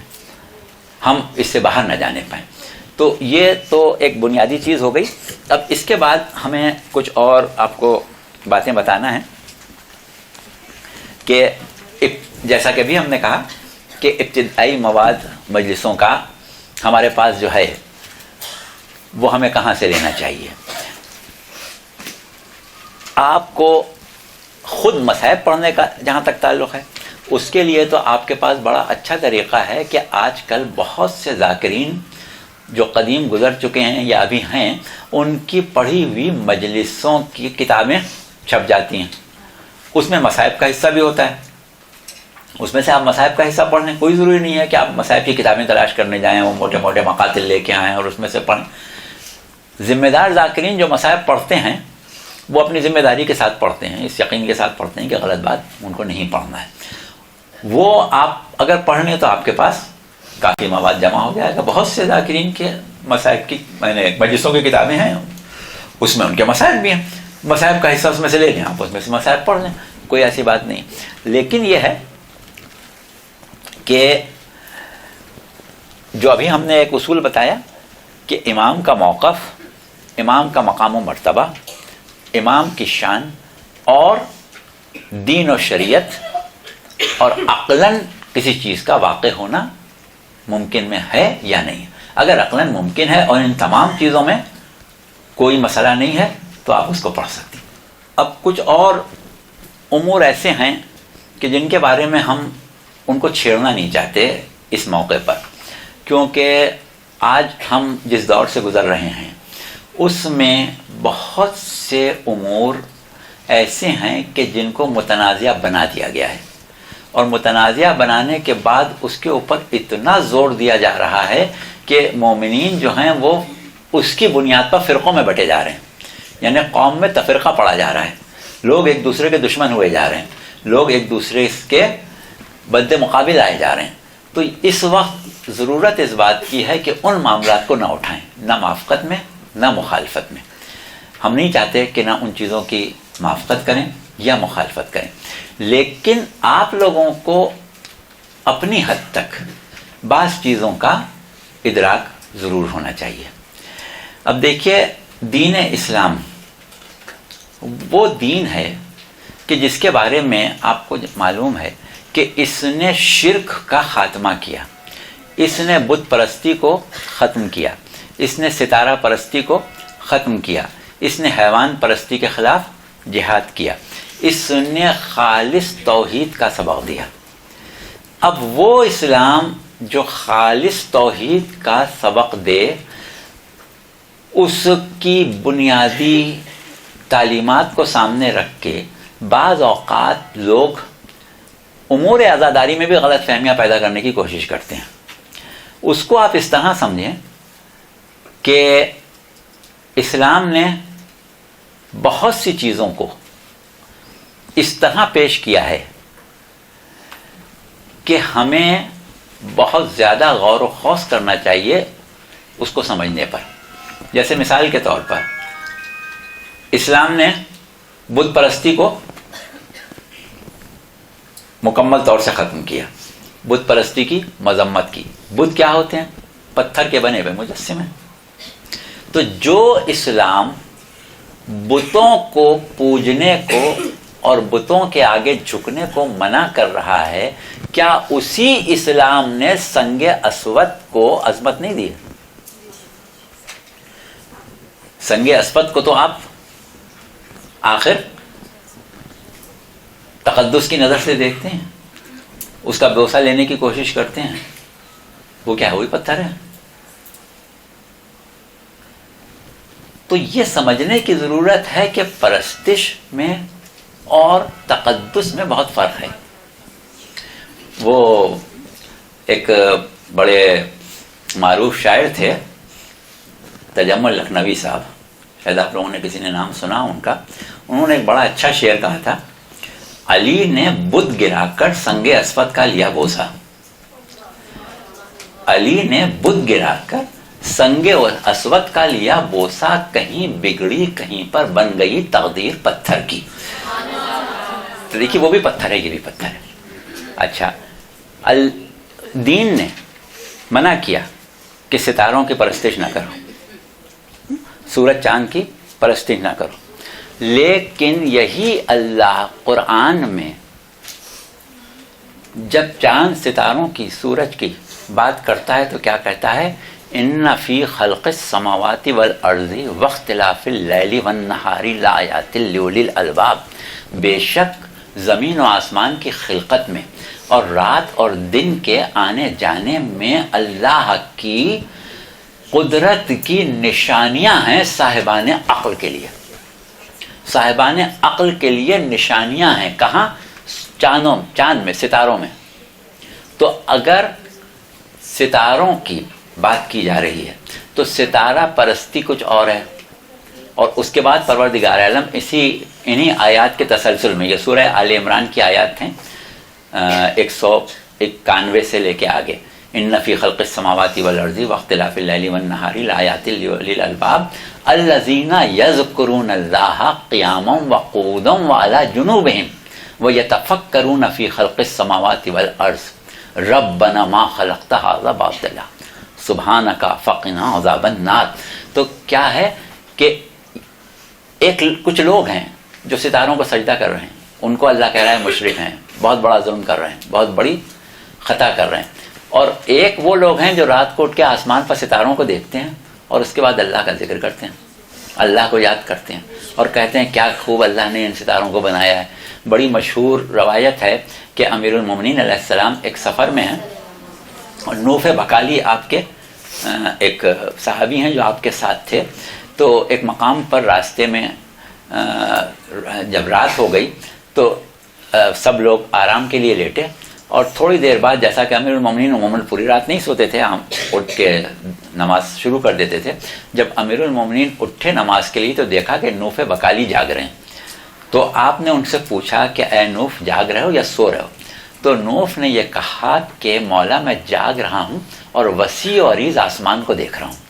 ہم اس سے باہر نہ جانے پائیں. تو یہ تو ایک بنیادی چیز ہو گئی. اب اس کے بعد ہمیں کچھ اور آپ کو باتیں بتانا ہے کہ جیسا کہ بھی ہم نے کہا کہ ابتدائی مواد مجلسوں کا ہمارے پاس جو ہے وہ ہمیں کہاں سے لینا چاہیے. آپ کو خود مصائب پڑھنے کا جہاں تک تعلق ہے، اس کے لیے تو آپ کے پاس بڑا اچھا طریقہ ہے کہ آج کل بہت سے ذاکرین جو قدیم گزر چکے ہیں یا ابھی ہیں، ان کی پڑھی ہوئی مجلسوں کی کتابیں چھپ جاتی ہیں. اس میں مصائب کا حصہ بھی ہوتا ہے، اس میں سے آپ مصائب کا حصہ پڑھ لیں. کوئی ضروری نہیں ہے کہ آپ مصائب کی کتابیں تلاش کرنے جائیں، وہ موٹے موٹے مقاتل لے کے آئیں اور اس میں سے پڑھیں. ذمہ دار ذاکرین جو مصائب پڑھتے ہیں وہ اپنی ذمہ داری کے ساتھ پڑھتے ہیں، اس یقین کے ساتھ پڑھتے ہیں کہ غلط بات ان کو نہیں پڑھنا ہے. وہ آپ اگر پڑھ لیں تو آپ کے پاس کافی مواد جمع ہو جائے گا. بہت سے ذاکرین کے مصائب کی مجلسوں کی کتابیں ہیں، اس میں ان کے مصائب بھی ہیں. مصائب کا حصہ اس میں سے لے لیں، آپ اس میں سے مصائب پڑھ لیں، کوئی ایسی بات نہیں. لیکن یہ ہے کہ جو ابھی ہم نے ایک اصول بتایا کہ امام کا موقف، امام کا مقام و مرتبہ، امام کی شان اور دین و شریعت اور عقلاً کسی چیز کا واقع ہونا ممکن میں ہے یا نہیں. اگر عقلاً ممکن ہے اور ان تمام چیزوں میں کوئی مسئلہ نہیں ہے تو آپ اس کو پڑھ سکتے ہیں. اب کچھ اور امور ایسے ہیں کہ جن کے بارے میں ہم ان کو چھیڑنا نہیں چاہتے اس موقع پر، کیونکہ آج ہم جس دور سے گزر رہے ہیں اس میں بہت سے امور ایسے ہیں کہ جن کو متنازعہ بنا دیا گیا ہے، اور متنازعہ بنانے کے بعد اس کے اوپر اتنا زور دیا جا رہا ہے کہ مومنین جو ہیں وہ اس کی بنیاد پر فرقوں میں بٹے جا رہے ہیں. یعنی قوم میں تفرقہ پڑا جا رہا ہے، لوگ ایک دوسرے کے دشمن ہوئے جا رہے ہیں، لوگ ایک دوسرے کے بد مقابل آئے جا رہے ہیں. تو اس وقت ضرورت اس بات کی ہے کہ ان معاملات کو نہ اٹھائیں، نہ موافقت میں نہ مخالفت میں. ہم نہیں چاہتے کہ نہ ان چیزوں کی موافقت کریں یا مخالفت کریں، لیکن آپ لوگوں کو اپنی حد تک بعض چیزوں کا ادراک ضرور ہونا چاہیے. اب دیکھیے، دین اسلام وہ دین ہے کہ جس کے بارے میں آپ کو معلوم ہے کہ اس نے شرک کا خاتمہ کیا، اس نے بت پرستی کو ختم کیا، اس نے ستارہ پرستی کو ختم کیا، اس نے حیوان پرستی کے خلاف جہاد کیا، اس نے خالص توحید کا سبق دیا. اب وہ اسلام جو خالص توحید کا سبق دے، اس کی بنیادی تعلیمات کو سامنے رکھ کے بعض اوقات لوگ امور عزاداری میں بھی غلط فہمیاں پیدا کرنے کی کوشش کرتے ہیں. اس کو آپ اس طرح سمجھیں کہ اسلام نے بہت سی چیزوں کو اس طرح پیش کیا ہے کہ ہمیں بہت زیادہ غور و خوض کرنا چاہیے اس کو سمجھنے پر. جیسے مثال کے طور پر اسلام نے بت پرستی کو مکمل طور سے ختم کیا، بت پرستی کی مذمت کی. بت کیا ہوتے ہیں؟ پتھر کے بنے ہوئے مجسمے. تو جو اسلام بتوں کو پوجنے کو اور بتوں کے آگے جھکنے کو منع کر رہا ہے، کیا اسی اسلام نے سنگ اسود کو عظمت نہیں دی؟ سنگ اسود کو تو آپ آخر تقدس کی نظر سے دیکھتے ہیں، اس کا بوسہ لینے کی کوشش کرتے ہیں. وہ کیا ہے؟ وہی پتھر ہے. تو یہ سمجھنے کی ضرورت ہے کہ پرستش میں اور تقدس میں بہت فرق ہے. وہ ایک بڑے معروف شاعر تھے تجمل لکھنوی صاحب، شاید آپ لوگوں نے کسی نے نام سنا ان کا. انہوں نے ایک بڑا اچھا شعر کہا تھا، علی نے بت گرا کر سنگ اسود کا لیا بوسہ. علی نے بت گرا کر سنگ اسود کا لیا بوسہ، کہیں بگڑی کہیں پر بن گئی تقدیر پتھر کی. تو دیکھیے وہ بھی پتھر ہے، یہ بھی پتھر ہے. اچھا، دین نے منع کیا کہ ستاروں کی پرستش نہ کرو، سورج چاند کی پرستش نہ کرو، لیکن یہی اللہ قرآن میں جب چاند ستاروں کی سورج کی بات کرتا ہے تو کیا کہتا ہے؟ ان فی خلق السماوات والارض واختلاف اللیل والنہار لآیات لأولی الالباب. بے شک زمین و آسمان کی خلقت میں اور رات اور دن کے آنے جانے میں اللہ کی قدرت کی نشانیاں ہیں صاحبان عقل کے لیے. صاحبان عقل کے لیے نشانیاں ہیں. کہاں؟ چاند میں، ستاروں میں. تو اگر ستاروں کی بات کی جا رہی ہے تو ستارہ پرستی کچھ اور ہے، اور اس کے بعد پروردگار عالم انہی آیات کے تسلسل میں، یہ سورہ آل عمران کی آیات ہیں 191 سے لے کے آگے، ان فی خلق السماوات والارض واختلاف اللیل والنہار لآیات لأولی الالباب الذین یذکرون اللہ قیاما وقعودا وعلی جنوبہم ویتفکرون فی خلق السماوات والارض ربنا ما خلقت ھذا باطلا سبحانک فقنا عذاب النار. تو کیا ہے کہ کچھ لوگ ہیں جو ستاروں کو سجدہ کر رہے ہیں، ان کو اللہ کہہ رہا ہے مشرک ہیں، بہت بڑا ظلم کر رہے ہیں، بہت بڑی خطا کر رہے ہیں. اور ایک وہ لوگ ہیں جو رات کو اٹھ کے آسمان پر ستاروں کو دیکھتے ہیں اور اس کے بعد اللہ کا ذکر کرتے ہیں، اللہ کو یاد کرتے ہیں اور کہتے ہیں کیا خوب اللہ نے ان ستاروں کو بنایا ہے. بڑی مشہور روایت ہے کہ امیر المومنین علیہ السلام ایک سفر میں ہیں اور نوف بکالی آپ کے ایک صحابی ہیں جو آپ کے ساتھ تھے. تو ایک مقام پر راستے میں جب رات ہو گئی تو سب لوگ آرام کے لیے لیٹے، اور تھوڑی دیر بعد، جیسا کہ امیر المومنین عموماً پوری رات نہیں سوتے تھے، ہم اٹھ کے نماز شروع کر دیتے تھے، جب امیر المومنین اٹھے نماز کے لیے تو دیکھا کہ نوف بکالی جاگ رہے ہیں. تو آپ نے ان سے پوچھا کہ اے نوف، جاگ رہے ہو یا سو رہے ہو؟ تو نوف نے یہ کہا کہ مولا میں جاگ رہا ہوں اور وسیع و عریض آسمان کو دیکھ رہا ہوں.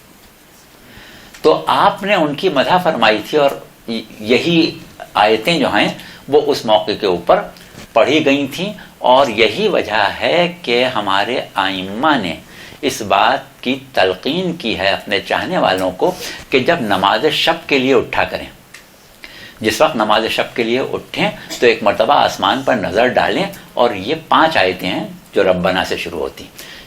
تو آپ نے ان کی مدح فرمائی تھی، اور یہی آیتیں جو ہیں وہ اس موقع کے اوپر پڑھی گئی تھیں. اور یہی وجہ ہے کہ ہمارے ائمہ نے اس بات کی تلقین کی ہے اپنے چاہنے والوں کو کہ جب نماز شب کے لیے اٹھا کریں، جس وقت نماز شب کے لیے اٹھیں تو ایک مرتبہ آسمان پر نظر ڈالیں، اور یہ 5 آیتیں ہیں جو ربنا سے شروع ہوتی،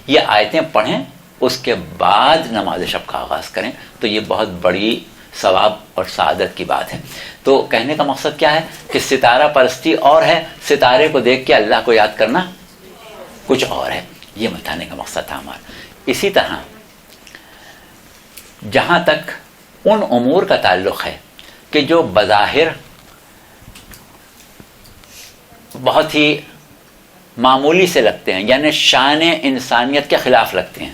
یہ آیتیں پڑھیں، اس کے بعد نماز شب کا آغاز کریں. تو یہ بہت بڑی ثواب اور سعادت کی بات ہے. تو کہنے کا مقصد کیا ہے کہ ستارہ پرستی اور ہے، ستارے کو دیکھ کے اللہ کو یاد کرنا کچھ اور ہے. یہ بتانے کا مقصد تھا ہمارا. اسی طرح جہاں تک ان امور کا تعلق ہے کہ جو بظاہر بہت ہی معمولی سے لگتے ہیں، یعنی شان انسانیت کے خلاف لگتے ہیں،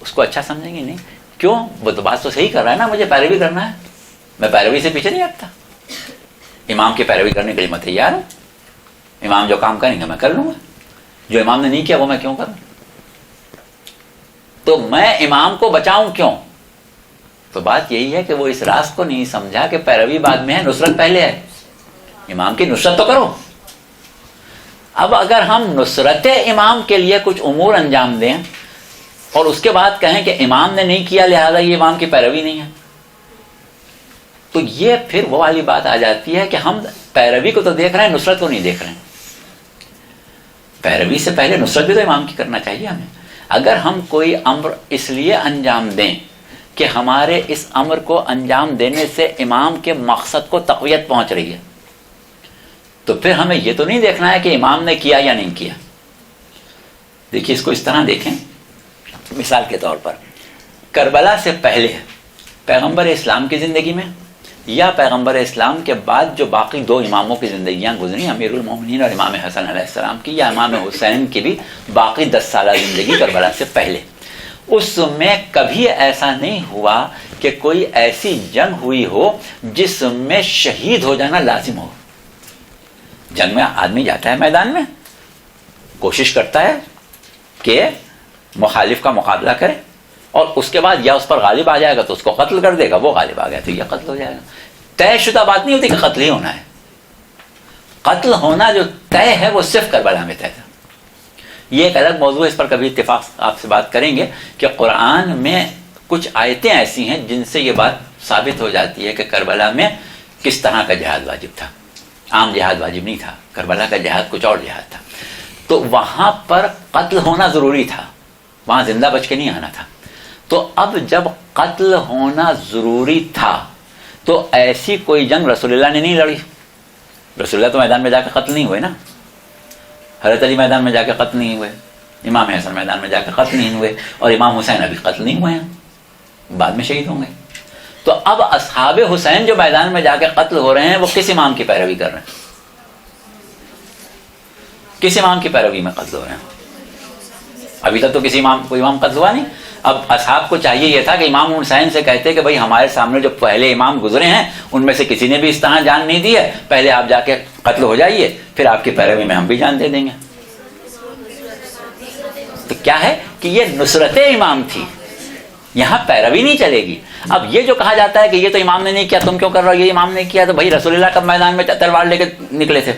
اس کو اچھا سمجھیں گے نہیں. کیوں؟ وہ تو بات تو صحیح کر رہا ہے نا, مجھے پیروی کرنا ہے, میں پیروی سے پیچھے نہیں ہٹتا. امام کی پیروی کرنے کے لیے میں تیار ہوں. امام جو کام کریں گے میں کر لوں گا, جو امام نے نہیں کیا وہ میں کیوں کروں؟ تو میں امام کو بچاؤں کیوں؟ تو بات یہی ہے کہ وہ اس راز کو نہیں سمجھا کہ پیروی بعد میں ہے, نصرت پہلے ہے. امام کی نصرت تو کرو. اب اگر ہم نصرت امام کے لیے کچھ امور انجام دیں اور اس کے بعد کہیں کہ امام نے نہیں کیا لہذا یہ امام کی پیروی نہیں ہے, تو یہ پھر وہ والی بات آ جاتی ہے کہ ہم پیروی کو تو دیکھ رہے ہیں, نصرت کو نہیں دیکھ رہے ہیں. پیروی سے پہلے نصرت بھی تو امام کی کرنا چاہیے ہمیں. اگر ہم کوئی امر اس لیے انجام دیں کہ ہمارے اس امر کو انجام دینے سے امام کے مقصد کو تقویت پہنچ رہی ہے, تو پھر ہمیں یہ تو نہیں دیکھنا ہے کہ امام نے کیا یا نہیں کیا. دیکھیے اس کو اس طرح دیکھیں, مثال کے طور پر کربلا سے پہلے پیغمبر اسلام کی زندگی میں یا پیغمبر اسلام کے بعد جو باقی دو اماموں کی زندگیاں گزری, امیر المومنین اور امام حسن علیہ السلام کی, یا امام حسین کی بھی باقی 10 سالہ زندگی کربلا سے پہلے, اس میں کبھی ایسا نہیں ہوا کہ کوئی ایسی جنگ ہوئی ہو جس میں شہید ہو جانا لازم ہو. جنگ میں آدمی جاتا ہے میدان میں, کوشش کرتا ہے کہ مخالف کا مقابلہ کرے, اور اس کے بعد یا اس پر غالب آ جائے گا تو اس کو قتل کر دے گا, وہ غالب آ گیا تو یہ قتل ہو جائے گا. طے شدہ بات نہیں ہوتی کہ قتل ہی ہونا ہے. قتل ہونا جو طے ہے وہ صرف کربلا میں طے تھا. یہ ایک الگ موضوع ہے, اس پر کبھی اتفاق آپ سے بات کریں گے کہ قرآن میں کچھ آیتیں ایسی ہیں جن سے یہ بات ثابت ہو جاتی ہے کہ کربلا میں کس طرح کا جہاد واجب تھا. عام جہاد واجب نہیں تھا, کربلا کا جہاد کچھ اور جہاد تھا. تو وہاں پر قتل ہونا ضروری تھا, وہاں زندہ بچ کے نہیں آنا تھا. تو اب جب قتل ہونا ضروری تھا تو ایسی کوئی جنگ رسول اللہ نے نہیں لڑی. رسول اللہ تو میدان میں جا کے قتل نہیں ہوئے نا, حضرت علی میدان میں جا کے قتل نہیں ہوئے, امام حسن میدان میں جا کے قتل نہیں ہوئے, اور امام حسین ابھی قتل نہیں ہوئے ہیں, بعد میں شہید ہوں گے. تو اب اصحاب حسین جو میدان میں جا کے قتل ہو رہے ہیں وہ کس امام کی پیروی کر رہے ہیں؟ کس امام کی پیروی میں قتل ہو رہے ہیں؟ ابھی تک تو کسی امام کوئی امام قتل ہوا نہیں. اب اصحاب کو چاہیے یہ تھا کہ امام حسین سے کہتے کہ بھائی ہمارے سامنے جو پہلے امام گزرے ہیں ان میں سے کسی نے بھی اس طرح جان نہیں دی ہے, پہلے آپ جا کے قتل ہو جائیے, پھر آپ کی پیروی میں ہم بھی جان دے دیں گے. تو کیا ہے کہ یہ نصرت امام تھی, یہاں پیروی نہیں چلے گی. اب یہ جو کہا جاتا ہے کہ یہ تو امام نے نہیں کیا, تم کیوں کر رہے ہو, یہ امام نے کیا, تو بھائی رسول اللہ کب میدان میں تلوار لے کے نکلے تھے؟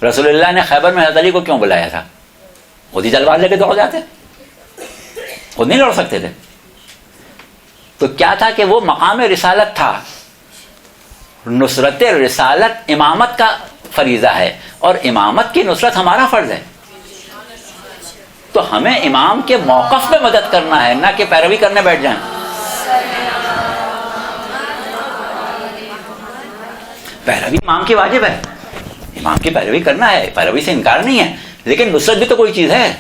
رسول اللہ نے خیبر میں حضرت علی کو کیوں بلایا تھا؟ خود ہی تلوار لے کے دوڑ جاتے, خود نہیں لڑ سکتے تھے. تو کیا تھا کہ وہ مقام رسالت تھا. نصرت رسالت امامت کا فریضہ ہے, اور امامت کی نصرت ہمارا فرض ہے. تو ہمیں امام کے موقف میں مدد کرنا ہے, نہ کہ پیروی کرنے بیٹھ جائیں. پیروی امام کی واجب ہے, امام کی پیروی کرنا ہے, پیروی سے انکار نہیں ہے, لیکن نصرت بھی تو کوئی چیز ہے,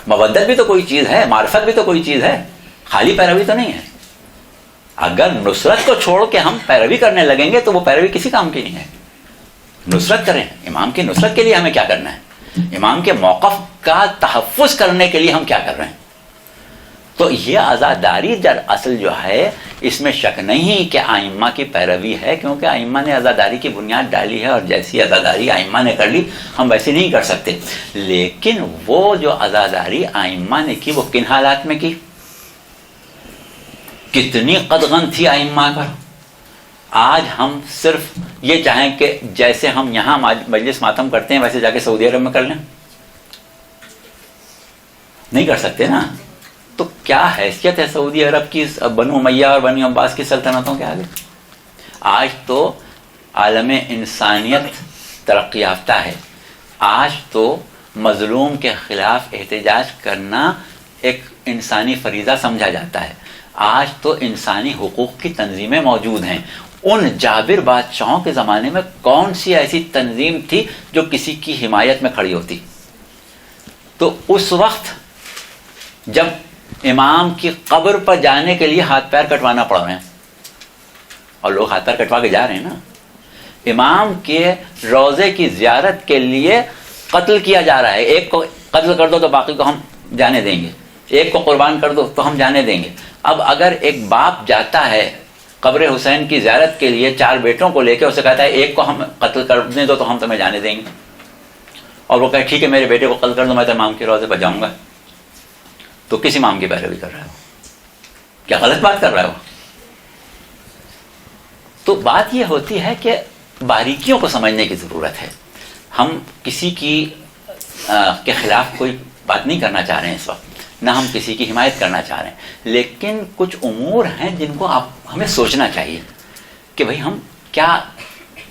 مودت بھی تو کوئی چیز ہے, معرفت بھی تو کوئی چیز ہے, خالی پیروی تو نہیں ہے. اگر نصرت کو چھوڑ کے ہم پیروی کرنے لگیں گے تو وہ پیروی کسی کام کی نہیں ہے. نصرت کریں, امام کی نصرت کے لیے ہمیں کیا کرنا ہے, امام کے موقف کا تحفظ کرنے کے لیے ہم کیا کر رہے ہیں. تو یہ عزاداری در اصل جو ہے اس میں شک نہیں کہ ائمہ کی پیروی ہے, کیونکہ ائمہ نے عزاداری کی بنیاد ڈالی ہے, اور جیسی عزاداری ائمہ نے کر لی ہم ویسے نہیں کر سکتے. لیکن وہ جو عزاداری ائمہ نے کی وہ کن حالات میں کی, کتنی قدغن تھی ائمہ پر. آج ہم صرف یہ چاہیں کہ جیسے ہم یہاں مجلس ماتم کرتے ہیں ویسے جا کے سعودی عرب میں کر لیں, نہیں کر سکتے نا. تو کیا حیثیت ہے سعودی عرب کی بنو امیہ اور بنو عباس کی سلطنتوں کے آگے؟ آج تو عالم انسانیت ترقی یافتہ ہے, آج تو مظلوم کے خلاف احتجاج کرنا ایک انسانی فریضہ سمجھا جاتا ہے. آج تو انسانی حقوق کی تنظیمیں موجود ہیں. ان جابر بادشاہوں کے زمانے میں کون سی ایسی تنظیم تھی جو کسی کی حمایت میں کھڑی ہوتی؟ تو اس وقت جب امام کی قبر پر جانے کے لیے ہاتھ پیر کٹوانا پڑ رہے ہیں, اور لوگ ہاتھ پیر کٹوا کے جا رہے ہیں نا, امام کے روضے کی زیارت کے لیے قتل کیا جا رہا ہے. ایک کو قتل کر دو تو باقی کو ہم جانے دیں گے, ایک کو قربان کر دو تو ہم جانے دیں گے. اب اگر ایک باپ جاتا ہے قبر حسین کی زیارت کے لیے 4 بیٹوں کو لے کے، اسے کہتا ہے ایک کو ہم قتل کرنے دو تو ہم تمہیں جانے دیں گے، اور وہ کہے ٹھیک ہے میرے بیٹے کو قتل کر دو، میں تو امام کے روضے پر جاؤں گا، تو کس امام کی پیروی کر رہا ہے؟ کیا غلط بات کر رہا ہے وہ؟ تو بات یہ ہوتی ہے کہ باریکیوں کو سمجھنے کی ضرورت ہے. ہم کسی کے خلاف کوئی بات نہیں کرنا چاہ رہے ہیں اس وقت، نہ ہم کسی کی حمایت کرنا چاہ رہے ہیں، لیکن کچھ امور ہیں جن کو ہمیں سوچنا چاہیے کہ بھئی ہم کیا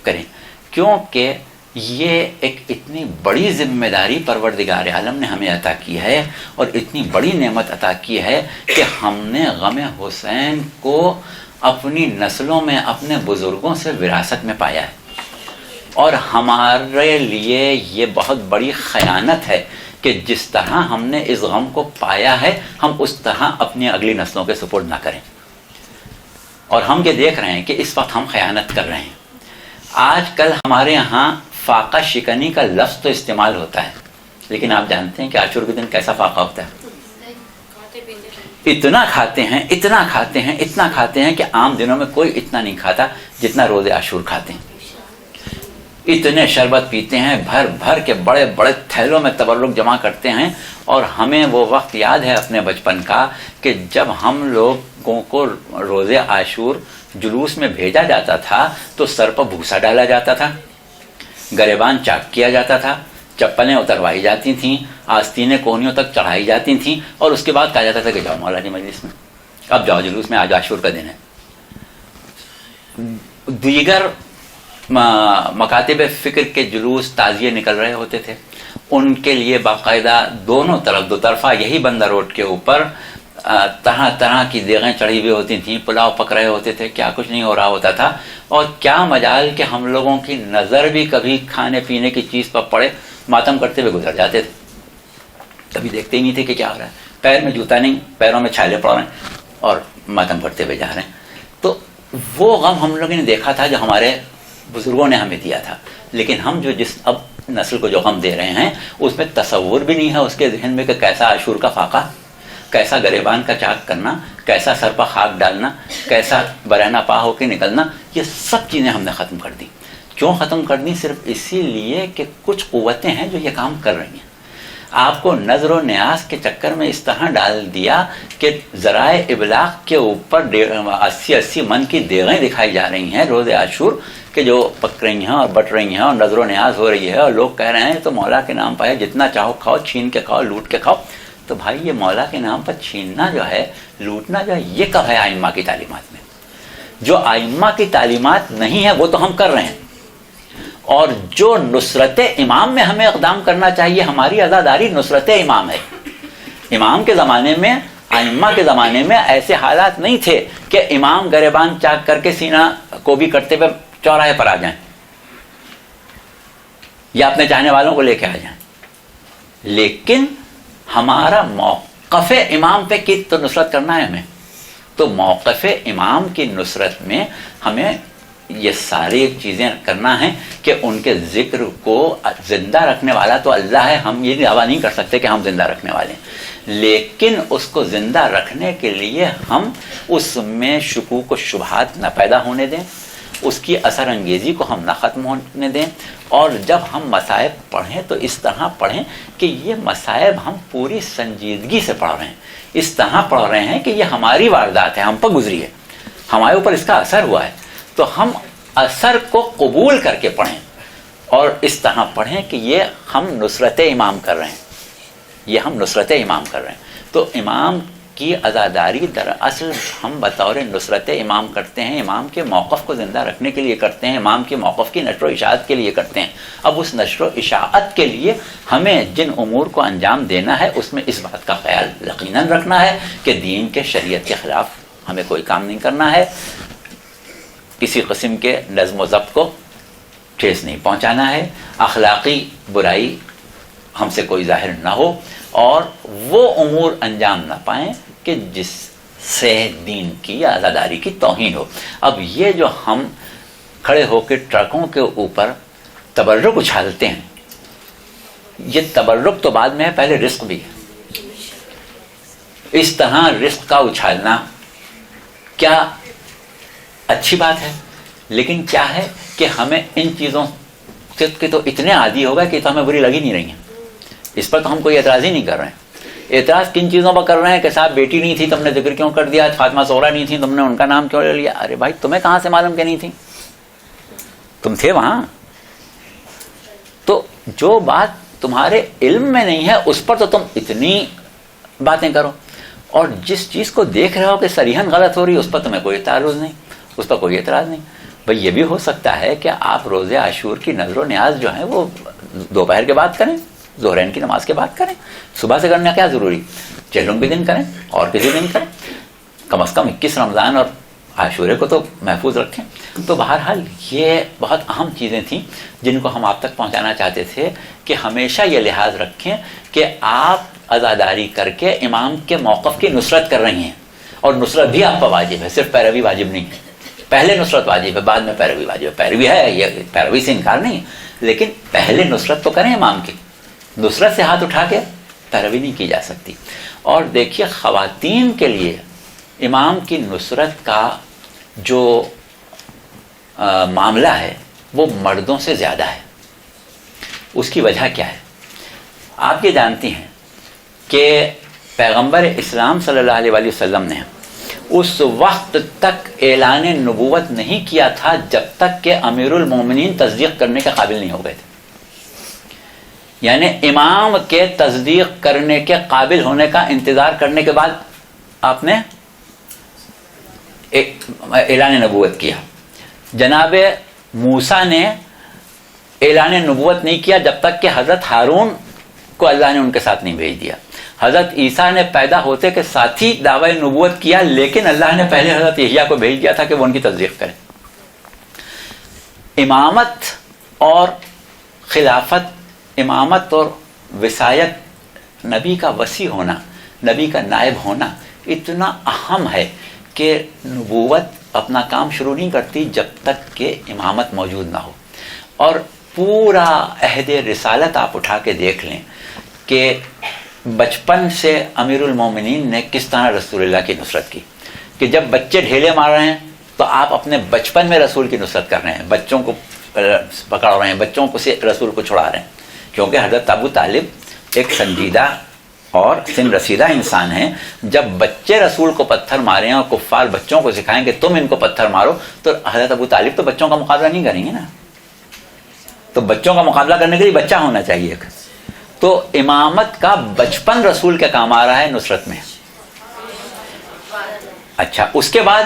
کریں، کیونکہ یہ ایک اتنی بڑی ذمہ داری پروردگار عالم نے ہمیں عطا کی ہے، اور اتنی بڑی نعمت عطا کی ہے کہ ہم نے غم حسین کو اپنی نسلوں میں اپنے بزرگوں سے وراثت میں پایا ہے، اور ہمارے لیے یہ بہت بڑی خیانت ہے کہ جس طرح ہم نے اس غم کو پایا ہے ہم اس طرح اپنی اگلی نسلوں کے سپرد نہ کریں. اور ہم یہ دیکھ رہے ہیں کہ اس وقت ہم خیانت کر رہے ہیں. آج کل ہمارے یہاں فاقہ شکنی کا لفظ تو استعمال ہوتا ہے، لیکن آپ جانتے ہیں کہ عاشور کے دن کیسا فاقہ ہوتا ہے؟ اتنا کھاتے ہیں، اتنا کھاتے ہیں، اتنا کھاتے ہیں کہ عام دنوں میں کوئی اتنا نہیں کھاتا جتنا روز عاشور کھاتے ہیں. اتنے شربت پیتے ہیں، بھر بھر کے بڑے بڑے تھیلوں میں تبرک جمع کرتے ہیں. اور ہمیں وہ وقت یاد ہے اپنے بچپن کا کہ جب ہم لوگوں کو روز عاشور جلوس میں بھیجا جاتا تھا تو سر پر بھوسا ڈالا جاتا تھا، گریبان چاک کیا جاتا تھا، چپلیں اتروائی جاتی تھیں، آستینیں کونیوں تک چڑھائی جاتی تھیں، اور اس کے بعد کہا جاتا تھا کہ جاؤ مولا کی مجلس میں، اب جاؤ جلوس میں، آج عاشور کا دن ہے. دیگر مکاتب فکر کے جلوس تعزیے نکل رہے ہوتے تھے، ان کے لیے باقاعدہ دونوں طرف دو طرفہ یہی بندر روڈ کے اوپر طرح طرح کی دیگیں چڑھی ہوئی ہوتی تھیں، پلاؤ پک رہے ہوتے تھے، کیا کچھ نہیں ہو رہا ہوتا تھا. اور کیا مجال کہ ہم لوگوں کی نظر بھی کبھی کھانے پینے کی چیز پر پڑے، ماتم کرتے ہوئے گزر جاتے تھے، کبھی دیکھتے ہی نہیں تھے کہ کیا ہو رہا ہے. پیر میں جوتا نہیں، پیروں میں چھالے پڑ رہے ہیں اور ماتم کرتے ہوئے جا رہے ہیں. تو وہ غم ہم لوگوں نے دیکھا تھا جو ہمارے بزرگوں نے ہمیں دیا تھا، لیکن ہم جو جس اب نسل کو جو غم دے رہے ہیں اس میں تصور بھی نہیں ہے اس کے ذہن میں کہ کیسا عاشور کا فاقہ، کیسا گریبان کا چاک کرنا، کیسا سر پر خاک ڈالنا، کیسا برہنہ پا ہو کے نکلنا، یہ سب چیزیں ہم نے ختم کر دی. کیوں ختم کر دی؟ صرف اسی لیے کہ کچھ قوتیں ہیں جو یہ کام کر رہی ہیں. آپ کو نظر و نیاز کے چکر میں اس طرح ڈال دیا کہ ذرائع ابلاغ کے اوپر 80 من کی دیغیں دکھائی جا رہی ہیں روز عاشور کہ جو پک رہی ہیں اور بٹ رہی ہیں اور نظر و نیاز ہو رہی ہے، اور لوگ کہہ رہے ہیں تو مولا کے نام پر ہے، جتنا چاہو کھاؤ، چھین کے کھاؤ، لوٹ کے کھاؤ. تو بھائی یہ مولا کے نام پر چھیننا جو ہے، لوٹنا جو ہے، یہ کب ہے ائمہ کی تعلیمات میں؟ جو ائمہ کی تعلیمات نہیں ہے وہ تو ہم کر رہے ہیں. اور جو نصرت امام میں ہمیں اقدام کرنا چاہیے، ہماری عزاداری نصرت امام ہے. امام کے زمانے میں، ائمہ کے زمانے میں ایسے حالات نہیں تھے کہ امام گریبان چاک کر کے سینہ کو بھی کرتے ہوئے چوراہے پر آ جائیں یا اپنے چاہنے والوں کو لے کے آ جائیں. لیکن ہمارا موقف امام پہ کی تو نصرت کرنا ہے ہمیں. تو موقف امام کی نصرت میں ہمیں یہ ساری چیزیں کرنا ہے کہ ان کے ذکر کو زندہ رکھنے والا تو اللہ ہے. ہم یہ دعویٰ نہیں کر سکتے کہ ہم زندہ رکھنے والے ہیں، لیکن اس کو زندہ رکھنے کے لیے ہم اس میں شکوک و شبہات نہ پیدا ہونے دیں، اس کی اثر انگیزی کو ہم نہ ختم ہونے دیں. اور جب ہم مصائب پڑھیں تو اس طرح پڑھیں کہ یہ مصائب ہم پوری سنجیدگی سے پڑھ رہے ہیں، اس طرح پڑھ رہے ہیں کہ یہ ہماری واردات ہے، ہم پر گزری ہے، ہمارے اوپر اس کا اثر ہوا ہے، تو ہم اثر کو قبول کر کے پڑھیں اور اس طرح پڑھیں کہ یہ ہم نصرت امام کر رہے ہیں، یہ ہم نصرت امام کر رہے ہیں. تو امام کی عزاداری دراصل ہم بطور نصرت امام کرتے ہیں، امام کے موقف کو زندہ رکھنے کے لیے کرتے ہیں، امام کے موقف کی نشر و اشاعت کے لیے کرتے ہیں. اب اس نشر و اشاعت کے لیے ہمیں جن امور کو انجام دینا ہے اس میں اس بات کا خیال یقیناً رکھنا ہے کہ دین کے، شریعت کے خلاف ہمیں کوئی کام نہیں کرنا ہے، کسی قسم کے نظم و ضبط کو ٹھیس نہیں پہنچانا ہے، اخلاقی برائی ہم سے کوئی ظاہر نہ ہو، اور وہ امور انجام نہ پائیں کہ جس سے دین کی یا عزاداری کی توہین ہو. اب یہ جو ہم کھڑے ہو کے ٹرکوں کے اوپر تبرک اچھالتے ہیں، یہ تبرک تو بعد میں ہے، پہلے رزق بھی ہے. اس طرح رزق کا اچھالنا کیا اچھی بات ہے، لیکن کیا ہے کہ ہمیں ان چیزوں کے تو اتنے عادی ہو گئے کہ تو ہمیں بری لگی نہیں رہی ہیں، اس پر تو ہم کوئی اعتراض ہی نہیں کر رہے ہیں۔ اعتراض کن چیزوں پر کر رہے ہیں کہ صاحب بیٹی نہیں تھی تم نے ذکر کیوں کر دیا، فاطمہ زہرا نہیں تھی تم نے ان کا نام کیوں لے لیا؟ ارے بھائی تمہیں کہاں سے معلوم کہ نہیں تھی، تم تھے وہاں۔ تو جو بات تمہارے علم میں نہیں ہے اس پر تو تم اتنی باتیں کرو، اور جس چیز کو دیکھ رہے ہو کہ صریحاً غلط ہو رہی ہے اس پر تمہیں کوئی تعرض نہیں، اس پر کوئی اعتراض نہیں۔ بھئی یہ بھی ہو سکتا ہے کہ آپ روز عاشور کی نذر و نیاز جو ہے وہ دوپہر کے بعد کریں، ظہرین کی نماز کے بعد کریں، صبح سے کرنا کیا ضروری، چہلم کے دن کریں اور کسی دن کریں، کم از کم 21 رمضان اور عاشورے کو تو محفوظ رکھیں۔ تو بہرحال یہ بہت اہم چیزیں تھیں جن کو ہم آپ تک پہنچانا چاہتے تھے کہ ہمیشہ یہ لحاظ رکھیں کہ آپ عزاداری کر کے امام کے موقف کی نصرت کر رہی ہیں، اور نصرت بھی آپ پر واجب ہے، صرف پیروی واجب نہیں ہے۔ پہلے نصرت واجب ہے، بعد میں پیروی واجب ہے۔ پیروی ہے، یہ پیروی سے انکار نہیں ہے، لیکن پہلے نصرت تو کریں امام کی، نصرت سے ہاتھ اٹھا کے پیروی نہیں کی جا سکتی۔ اور دیکھیے خواتین کے لیے امام کی نصرت کا جو معاملہ ہے وہ مردوں سے زیادہ ہے۔ اس کی وجہ کیا ہے؟ آپ یہ جانتی ہیں کہ پیغمبر اسلام صلی اللہ علیہ وآلہ وسلم نے اس وقت تک اعلان نبوت نہیں کیا تھا جب تک کہ امیر المومنین تصدیق کرنے کے قابل نہیں ہو گئے تھے۔ یعنی امام کے تصدیق کرنے کے قابل ہونے کا انتظار کرنے کے بعد آپ نے اعلان نبوت کیا۔ جناب موسیٰ نے اعلان نبوت نہیں کیا جب تک کہ حضرت ہارون کو اللہ نے ان کے ساتھ نہیں بھیج دیا۔ حضرت عیسیٰ نے پیدا ہوتے کے ساتھ ہی دعوی نبوت کیا، لیکن اللہ نے پہلے حضرت یحییٰ کو بھیج دیا تھا کہ وہ ان کی تصدیق کریں۔ امامت اور خلافت، امامت اور وصایت، نبی کا وصی ہونا، نبی کا نائب ہونا اتنا اہم ہے کہ نبوت اپنا کام شروع نہیں کرتی جب تک کہ امامت موجود نہ ہو۔ اور پورا عہد رسالت آپ اٹھا کے دیکھ لیں کہ بچپن سے امیر المومنین نے کس طرح رسول اللہ کی نصرت کی، کہ جب بچے ڈھیلے مار رہے ہیں تو آپ اپنے بچپن میں رسول کی نصرت کر رہے ہیں، بچوں کو پکڑ رہے ہیں، بچوں کو سے رسول کو چھڑا رہے ہیں، کیونکہ حضرت ابو طالب ایک سنجیدہ اور سن رسیدہ انسان ہیں۔ جب بچے رسول کو پتھر مارے ہیں اور کفار بچوں کو سکھائیں کہ تم ان کو پتھر مارو، تو حضرت ابو طالب تو بچوں کا مقابلہ نہیں کریں گے نا، تو بچوں کا مقابلہ کرنے کے لیے بچہ ہونا چاہیے۔ تو امامت کا بچپن رسول کے کام آ رہا ہے نصرت میں۔ اچھا، اس کے بعد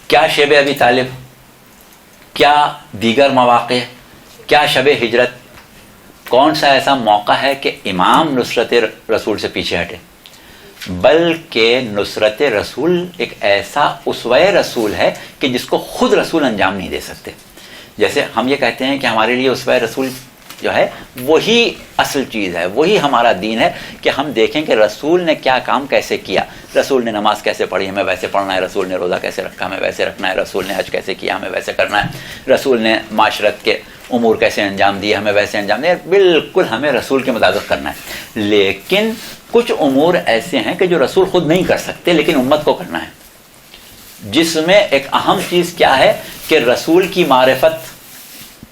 کیا شب ابی طالب، کیا دیگر مواقع، کیا شب ہجرت، کون سا ایسا موقع ہے کہ امام نصرت رسول سے پیچھے ہٹے؟ بلکہ نصرت رسول ایک ایسا اسوہ رسول ہے کہ جس کو خود رسول انجام نہیں دے سکتے۔ جیسے ہم یہ کہتے ہیں کہ ہمارے لیے اسوہ رسول جو ہے وہی اصل چیز ہے، وہی ہمارا دین ہے، کہ ہم دیکھیں کہ رسول نے کیا کام کیسے کیا، رسول نے نماز کیسے پڑھی ہمیں ویسے پڑھنا ہے، رسول نے روزہ کیسے رکھا ہمیں ویسے رکھنا ہے، رسول نے حج کیسے کیا ہمیں ویسے کرنا ہے، رسول نے معاشرت کے امور کیسے انجام دیے ہمیں ویسے انجام دیا، بالکل ہمیں رسول کے مطابق کرنا ہے۔ لیکن کچھ امور ایسے ہیں کہ جو رسول خود نہیں کر سکتے لیکن امت کو کرنا ہے، جس میں ایک اہم چیز کیا ہے کہ رسول کی معرفت۔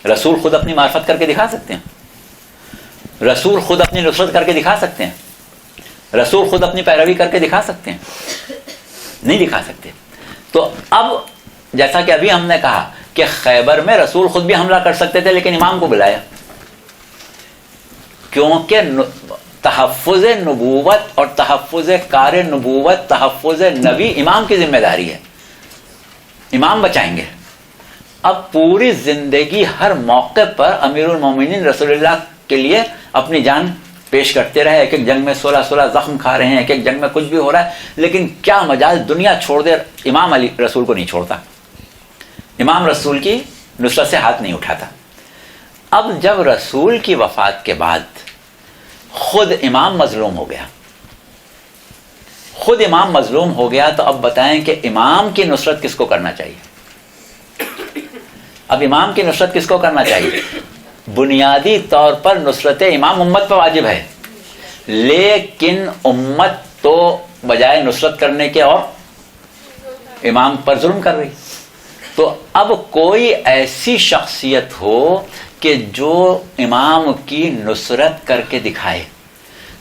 رسول خود اپنی معرفت کر کے دکھا سکتے ہیں، رسول خود اپنی نصرت کر کے دکھا سکتے ہیں، رسول خود اپنی پیروی کر کے دکھا سکتے ہیں؟ نہیں دکھا سکتے۔ تو اب جیسا کہ ابھی ہم نے کہا کہ خیبر میں رسول خود بھی حملہ کر سکتے تھے لیکن امام کو بلایا، کیونکہ تحفظ نبوت اور تحفظ کار نبوت، تحفظ نبی امام کی ذمہ داری ہے، امام بچائیں گے۔ اب پوری زندگی ہر موقع پر امیر المومنین رسول اللہ کے لیے اپنی جان پیش کرتے رہے، ایک ایک جنگ میں 16 زخم کھا رہے ہیں، ایک ایک جنگ میں کچھ بھی ہو رہا ہے، لیکن کیا مجال دنیا چھوڑ دے، امام علی رسول کو نہیں چھوڑتا، امام رسول کی نصرت سے ہاتھ نہیں اٹھاتا۔ اب جب رسول کی وفات کے بعد خود امام مظلوم ہو گیا، خود امام مظلوم ہو گیا، تو اب بتائیں کہ امام کی نصرت کس کو کرنا چاہیے؟ اب امام کی نصرت کس کو کرنا چاہیے؟ بنیادی طور پر نصرت امام امت پر واجب ہے، لیکن امت تو بجائے نصرت کرنے کے اور امام پر ظلم کر رہی. تو اب کوئی ایسی شخصیت ہو کہ جو امام کی نصرت کر کے دکھائے،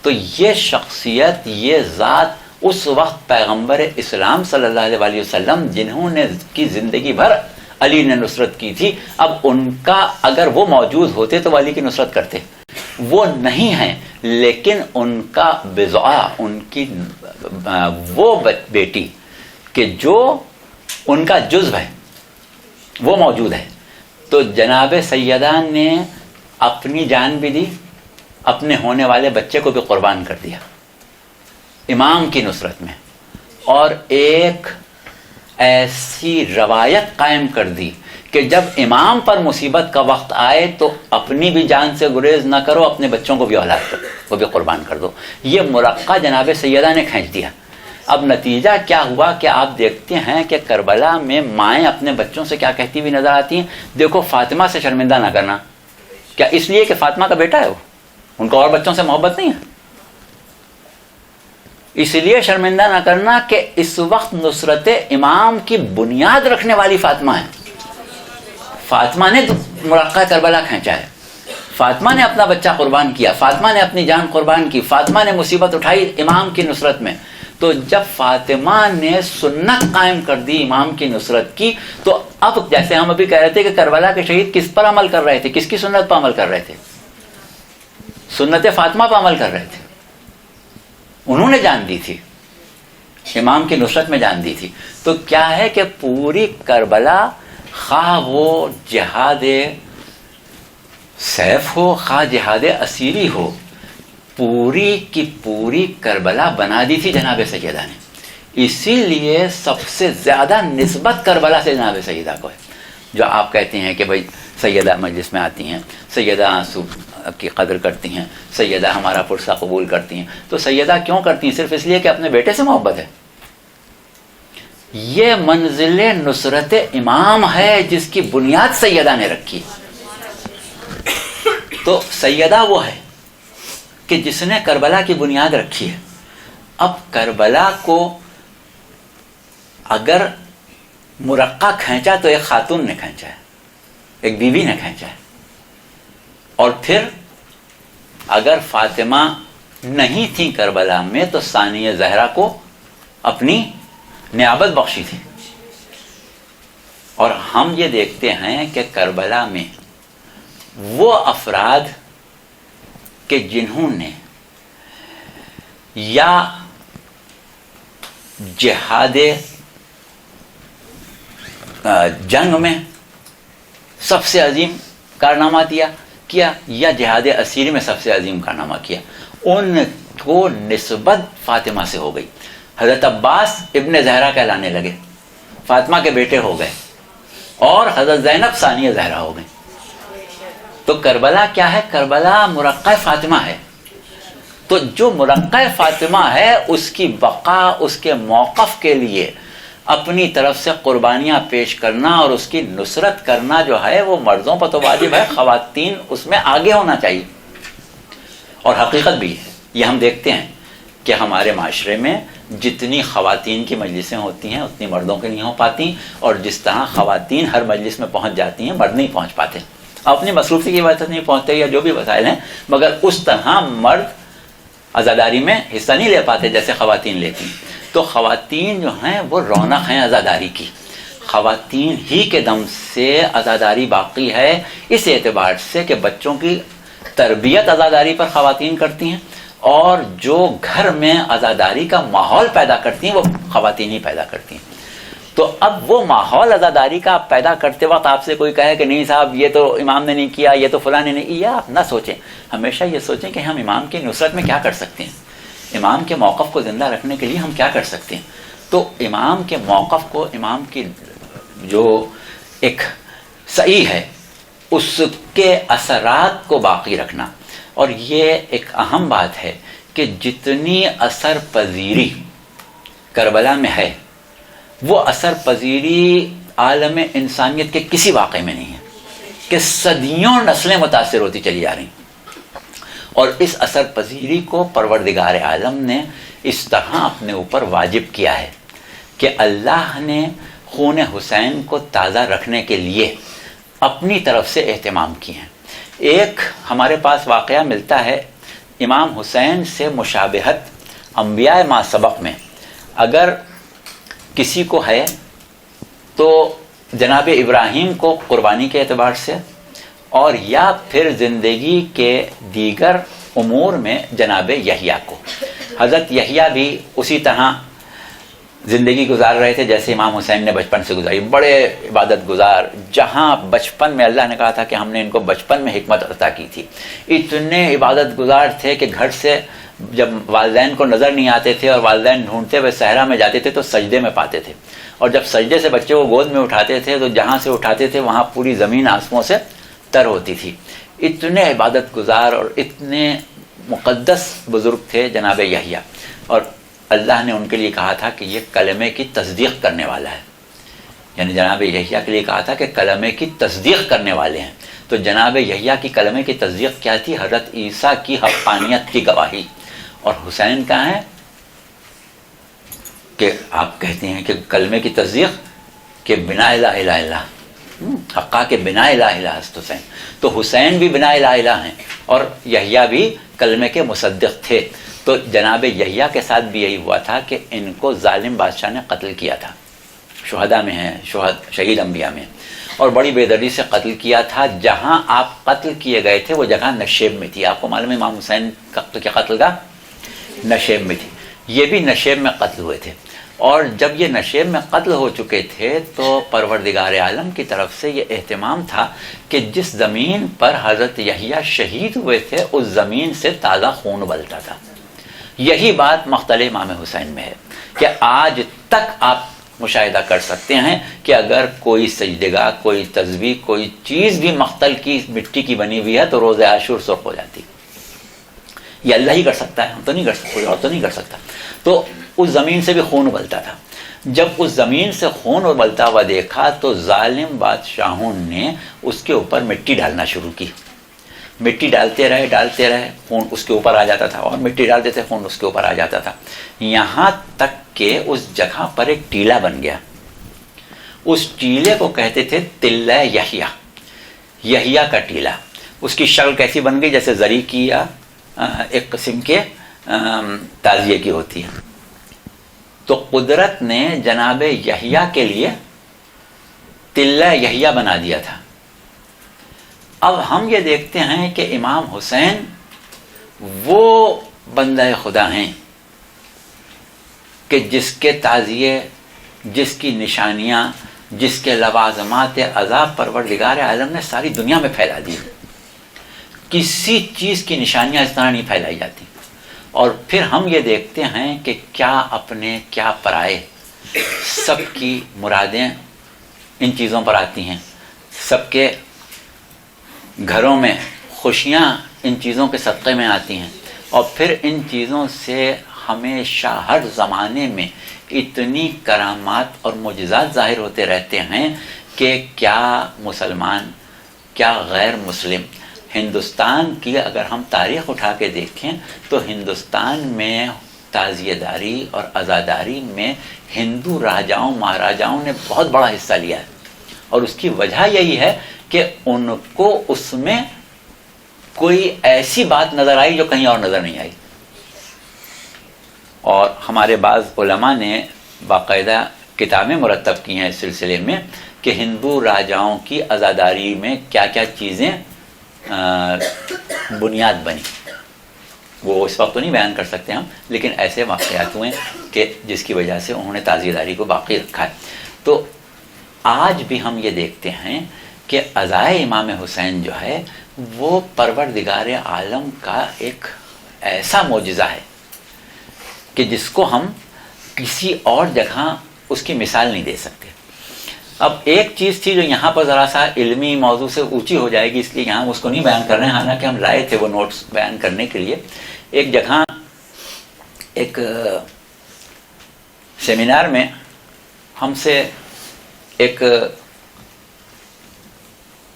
تو یہ شخصیت، یہ ذات اس وقت پیغمبر اسلام صلی اللہ علیہ وسلم جنہوں نے کی زندگی بھر علی نے نصرت کی تھی، اب ان کا اگر وہ موجود ہوتے تو علی کی نصرت کرتے. وہ نہیں ہیں، لیکن ان کا بضعہ، ان کی وہ بیٹی کہ جو ان کا جزو ہے وہ موجود ہے. تو جناب سیدہ نے اپنی جان بھی دی، اپنے ہونے والے بچے کو بھی قربان کر دیا امام کی نصرت میں، اور ایک ایسی روایت قائم کر دی کہ جب امام پر مصیبت کا وقت آئے تو اپنی بھی جان سے گریز نہ کرو، اپنے بچوں کو بھی اولاد کرو، وہ بھی قربان کر دو. یہ مرقع جناب سیدہ نے کھینچ دیا. اب نتیجہ کیا ہوا کہ آپ دیکھتے ہیں کہ کربلا میں مائیں اپنے بچوں سے کیا کہتی ہوئی نظر آتی ہیں، دیکھو فاطمہ سے شرمندہ نہ کرنا. کیا اس لیے کہ فاطمہ کا بیٹا ہے وہ، ان کو اور بچوں سے محبت نہیں ہے؟ اس لیے شرمندہ نہ کرنا کہ اس وقت نصرت امام کی بنیاد رکھنے والی فاطمہ ہے. فاطمہ نے مرقع کربلا کھینچا ہے، فاطمہ نے اپنا بچہ قربان کیا، فاطمہ نے اپنی جان قربان کی، فاطمہ نے مصیبت اٹھائی امام کی نصرت میں. تو جب فاطمہ نے سنت قائم کر دی امام کی نصرت کی، تو اب جیسے ہم ابھی کہہ رہے تھے کہ کربلا کے شہید کس پر عمل کر رہے تھے، کس کی سنت پر عمل کر رہے تھے؟ سنت فاطمہ پر عمل کر رہے تھے. انہوں نے جان دی تھی، امام کی نصرت میں جان دی تھی. تو کیا ہے کہ پوری کربلا، خواہ وہ جہاد سیف ہو خواہ جہاد اسیری ہو، پوری کی پوری کربلا بنا دی تھی جناب سیدہ نے. اسی لیے سب سے زیادہ نسبت کربلا سے جناب سیدہ کو ہے. جو آپ کہتے ہیں کہ بھائی سیدہ مجلس میں آتی ہیں، سیدہ آنسو کی قدر کرتی ہیں، سیدہ ہمارا پرسہ قبول کرتی ہیں، تو سیدہ کیوں کرتی ہیں؟ صرف اس لیے کہ اپنے بیٹے سے محبت ہے. یہ منزل نصرت امام ہے جس کی بنیاد سیدہ نے رکھی. تو سیدہ وہ ہے کہ جس نے کربلا کی بنیاد رکھی ہے. اب کربلا کو اگر مرقع کھینچا تو ایک خاتون نے کھینچا ہے، ایک بیوی نے کھینچا ہے. اور پھر اگر فاطمہ نہیں تھی کربلا میں تو ثانیہ زہرا کو اپنی نیابت بخشی تھی. اور ہم یہ دیکھتے ہیں کہ کربلا میں وہ افراد کہ جنہوں نے یا جہاد جنگ میں سب سے عظیم کارنامہ کیا یا جہاد اسیری میں سب سے عظیم کارنامہ کیا، ان کو نسبت فاطمہ سے ہو گئی. حضرت عباس ابن زہرا کہلانے لگے، فاطمہ کے بیٹے ہو گئے، اور حضرت زینب ثانیہ زہرا ہو گئی. تو کربلا کیا ہے؟ کربلا مرقع فاطمہ ہے. تو جو مرقع فاطمہ ہے اس کی بقا، اس کے موقف کے لیے اپنی طرف سے قربانیاں پیش کرنا اور اس کی نصرت کرنا جو ہے وہ مردوں پر تو واجب ہے، خواتین اس میں آگے ہونا چاہیے. اور حقیقت بھی ہے، یہ ہم دیکھتے ہیں کہ ہمارے معاشرے میں جتنی خواتین کی مجلسیں ہوتی ہیں اتنی مردوں کی نہیں ہو پاتی، اور جس طرح خواتین ہر مجلس میں پہنچ جاتی ہیں مرد نہیں پہنچ پاتے، اپنی مصروفی کی وجہ سے نہیں پہنچتے یا جو بھی وسائل ہیں، مگر اس طرح مرد عزاداری میں حصہ نہیں لے پاتے جیسے خواتین لیتی ہیں. تو خواتین جو ہیں وہ رونق ہیں عزاداری کی. خواتین ہی کے دم سے عزاداری باقی ہے، اس اعتبار سے کہ بچوں کی تربیت عزاداری پر خواتین کرتی ہیں، اور جو گھر میں عزاداری کا ماحول پیدا کرتی ہیں وہ خواتین ہی پیدا کرتی ہیں. تو اب وہ ماحول عزاداری کا پیدا کرتے وقت آپ سے کوئی کہے کہ نہیں صاحب یہ تو امام نے نہیں کیا، یہ تو فلاں نے نہیں کیا، آپ نہ سوچیں. ہمیشہ یہ سوچیں کہ ہم امام کی نصرت میں کیا کر سکتے ہیں، امام کے موقف کو زندہ رکھنے کے لیے ہم کیا کر سکتے ہیں. تو امام کے موقف کو، امام کی جو ایک صحیح ہے اس کے اثرات کو باقی رکھنا. اور یہ ایک اہم بات ہے کہ جتنی اثر پذیری کربلا میں ہے وہ اثر پذیری عالم انسانیت کے کسی واقعے میں نہیں ہے، کہ صدیوں نسلیں متاثر ہوتی چلی جا رہی ہیں. اور اس اثر پذیری کو پروردگار عالم نے اس طرح اپنے اوپر واجب کیا ہے کہ اللہ نے خون حسین کو تازہ رکھنے کے لیے اپنی طرف سے اہتمام کیے ہیں۔ ایک ہمارے پاس واقعہ ملتا ہے امام حسین سے مشابہت انبیاء ما سبق میں اگر کسی کو ہے تو جناب ابراہیم کو قربانی کے اعتبار سے، اور یا پھر زندگی کے دیگر امور میں جناب یحییٰ کو۔ حضرت یحییٰ بھی اسی طرح زندگی گزار رہے تھے جیسے امام حسین نے بچپن سے گزاری، بڑے عبادت گزار، جہاں بچپن میں اللہ نے کہا تھا کہ ہم نے ان کو بچپن میں حکمت عطا کی تھی، اتنے عبادت گزار تھے کہ گھر سے جب والدین کو نظر نہیں آتے تھے اور والدین ڈھونڈتے ہوئے صحرا میں جاتے تھے تو سجدے میں پاتے تھے، اور جب سجدے سے بچے کو گود میں اٹھاتے تھے تو جہاں سے اٹھاتے تھے وہاں پوری زمین آنسوؤں سے تر ہوتی تھی۔ اتنے عبادت گزار اور اتنے مقدس بزرگ تھے جناب یحییٰ، اور اللہ نے ان کے لیے کہا تھا کہ یہ کلمے کی تصدیق کرنے والا ہے، یعنی جناب یحییٰ کے لیے کہا تھا کہ کلمے کی تصدیق کرنے والے ہیں۔ تو جناب یحییٰ کی کلمے کی تصدیق کیا تھی؟ حضرت عیسیٰ کی حقانیت کی گواہی۔ اور حسین کہاں ہے کہ آپ کہتے ہیں کہ کلمے کی تصدیق کہ بنا الہ الا اللہ، حقا کے بنا الہ الا است حسین، تو حسین بھی بنا الہ الا ہیں اور یحییٰ بھی کلمے کے مصدق تھے۔ تو جناب یحییٰ کے ساتھ بھی یہی ہوا تھا کہ ان کو ظالم بادشاہ نے قتل کیا تھا، شہداء میں ہیں، شہید انبیاء میں، اور بڑی بے دردی سے قتل کیا تھا۔ جہاں آپ قتل کیے گئے تھے وہ جگہ نشیب میں تھی، آپ کو معلوم ہے امام حسین کے قتل کا نشیب میں تھی، یہ بھی نشیب میں قتل ہوئے تھے۔ اور جب یہ نشیب میں قتل ہو چکے تھے تو پروردگار عالم کی طرف سے یہ اہتمام تھا کہ جس زمین پر حضرت یحییٰ شہید ہوئے تھے اس زمین سے تازہ خون ابلتا تھا۔ یہی بات مقتل امام حسین میں ہے کہ آج تک آپ مشاہدہ کر سکتے ہیں کہ اگر کوئی سجدگاہ، کوئی تسبیح، کوئی چیز بھی مقتل کی مٹی کی بنی ہوئی ہے تو روز عاشور سرخ ہو جاتی۔ یہ اللہ ہی کر سکتا ہے، ہم تو نہیں کر سکتے، کوئی اور تو نہیں کر سکتا۔ تو اس زمین سے بھی خون ابلتا تھا۔ جب اس زمین سے خون ابلتا ہوا دیکھا تو ظالم بادشاہوں نے اس کے اوپر مٹی ڈالنا شروع کی، مٹی ڈالتے رہے، خون اس کے اوپر آ جاتا تھا، اور مٹی ڈالتے تھے، خون اس کے اوپر آ جاتا تھا، یہاں تک کہ اس جگہ پر ایک ٹیلہ بن گیا۔ اس ٹیلے کو کہتے تھے تلہ یحییٰ، یحییٰ کا ٹیلہ۔ اس کی شکل کیسی بن گئی؟ جیسے زری کی یا ایک قسم کے تازیے کی ہوتی ہے۔ تو قدرت نے جناب یحییٰ کے لیے تلہ یحییٰ بنا دیا تھا۔ اب ہم یہ دیکھتے ہیں کہ امام حسین وہ بندہ خدا ہیں کہ جس کے تعزیے، جس کی نشانیاں، جس کے لوازمات عذاب پروردگار عالم نے ساری دنیا میں پھیلا دی۔ کسی چیز کی نشانیاں اس طرح نہیں پھیلائی جاتی۔ اور پھر ہم یہ دیکھتے ہیں کہ کیا اپنے کیا پرائے، سب کی مرادیں ان چیزوں پر آتی ہیں، سب کے گھروں میں خوشیاں ان چیزوں کے صدقے میں آتی ہیں، اور پھر ان چیزوں سے ہمیشہ ہر زمانے میں اتنی کرامات اور معجزات ظاہر ہوتے رہتے ہیں کہ کیا مسلمان، کیا غیر مسلم، ہندوستان کی اگر ہم تاریخ اٹھا کے دیکھیں تو ہندوستان میں تعزیہ داری اور عزاداری میں ہندو راجاؤں مہاراجاؤں نے بہت بڑا حصہ لیا ہے، اور اس کی وجہ یہی ہے کہ ان کو اس میں کوئی ایسی بات نظر آئی جو کہیں اور نظر نہیں آئی۔ اور ہمارے بعض علماء نے باقاعدہ کتابیں مرتب کی ہیں اس سلسلے میں کہ ہندو راجاؤں کی عزاداری میں کیا کیا چیزیں بنیاد بنی، وہ اس وقت تو نہیں بیان کر سکتے ہم، لیکن ایسے واقعات ہوئے کہ جس کی وجہ سے انہوں نے تعزیہ داری کو باقی رکھا ہے۔ تو آج بھی ہم یہ دیکھتے ہیں کہ عزائے امام حسین جو ہے وہ پروردگار عالم کا ایک ایسا معجزہ ہے کہ جس کو ہم کسی اور جگہ اس کی مثال نہیں دے سکتے۔ اب ایک چیز تھی جو یہاں پر ذرا سا علمی موضوع سے اونچی ہو جائے گی، اس لیے یہاں ہم اس کو نہیں بیان کر رہے ہیں، حالانکہ ہم لائے تھے وہ نوٹس بیان کرنے کے لیے۔ ایک جگہ ایک سیمینار میں ہم سے ایک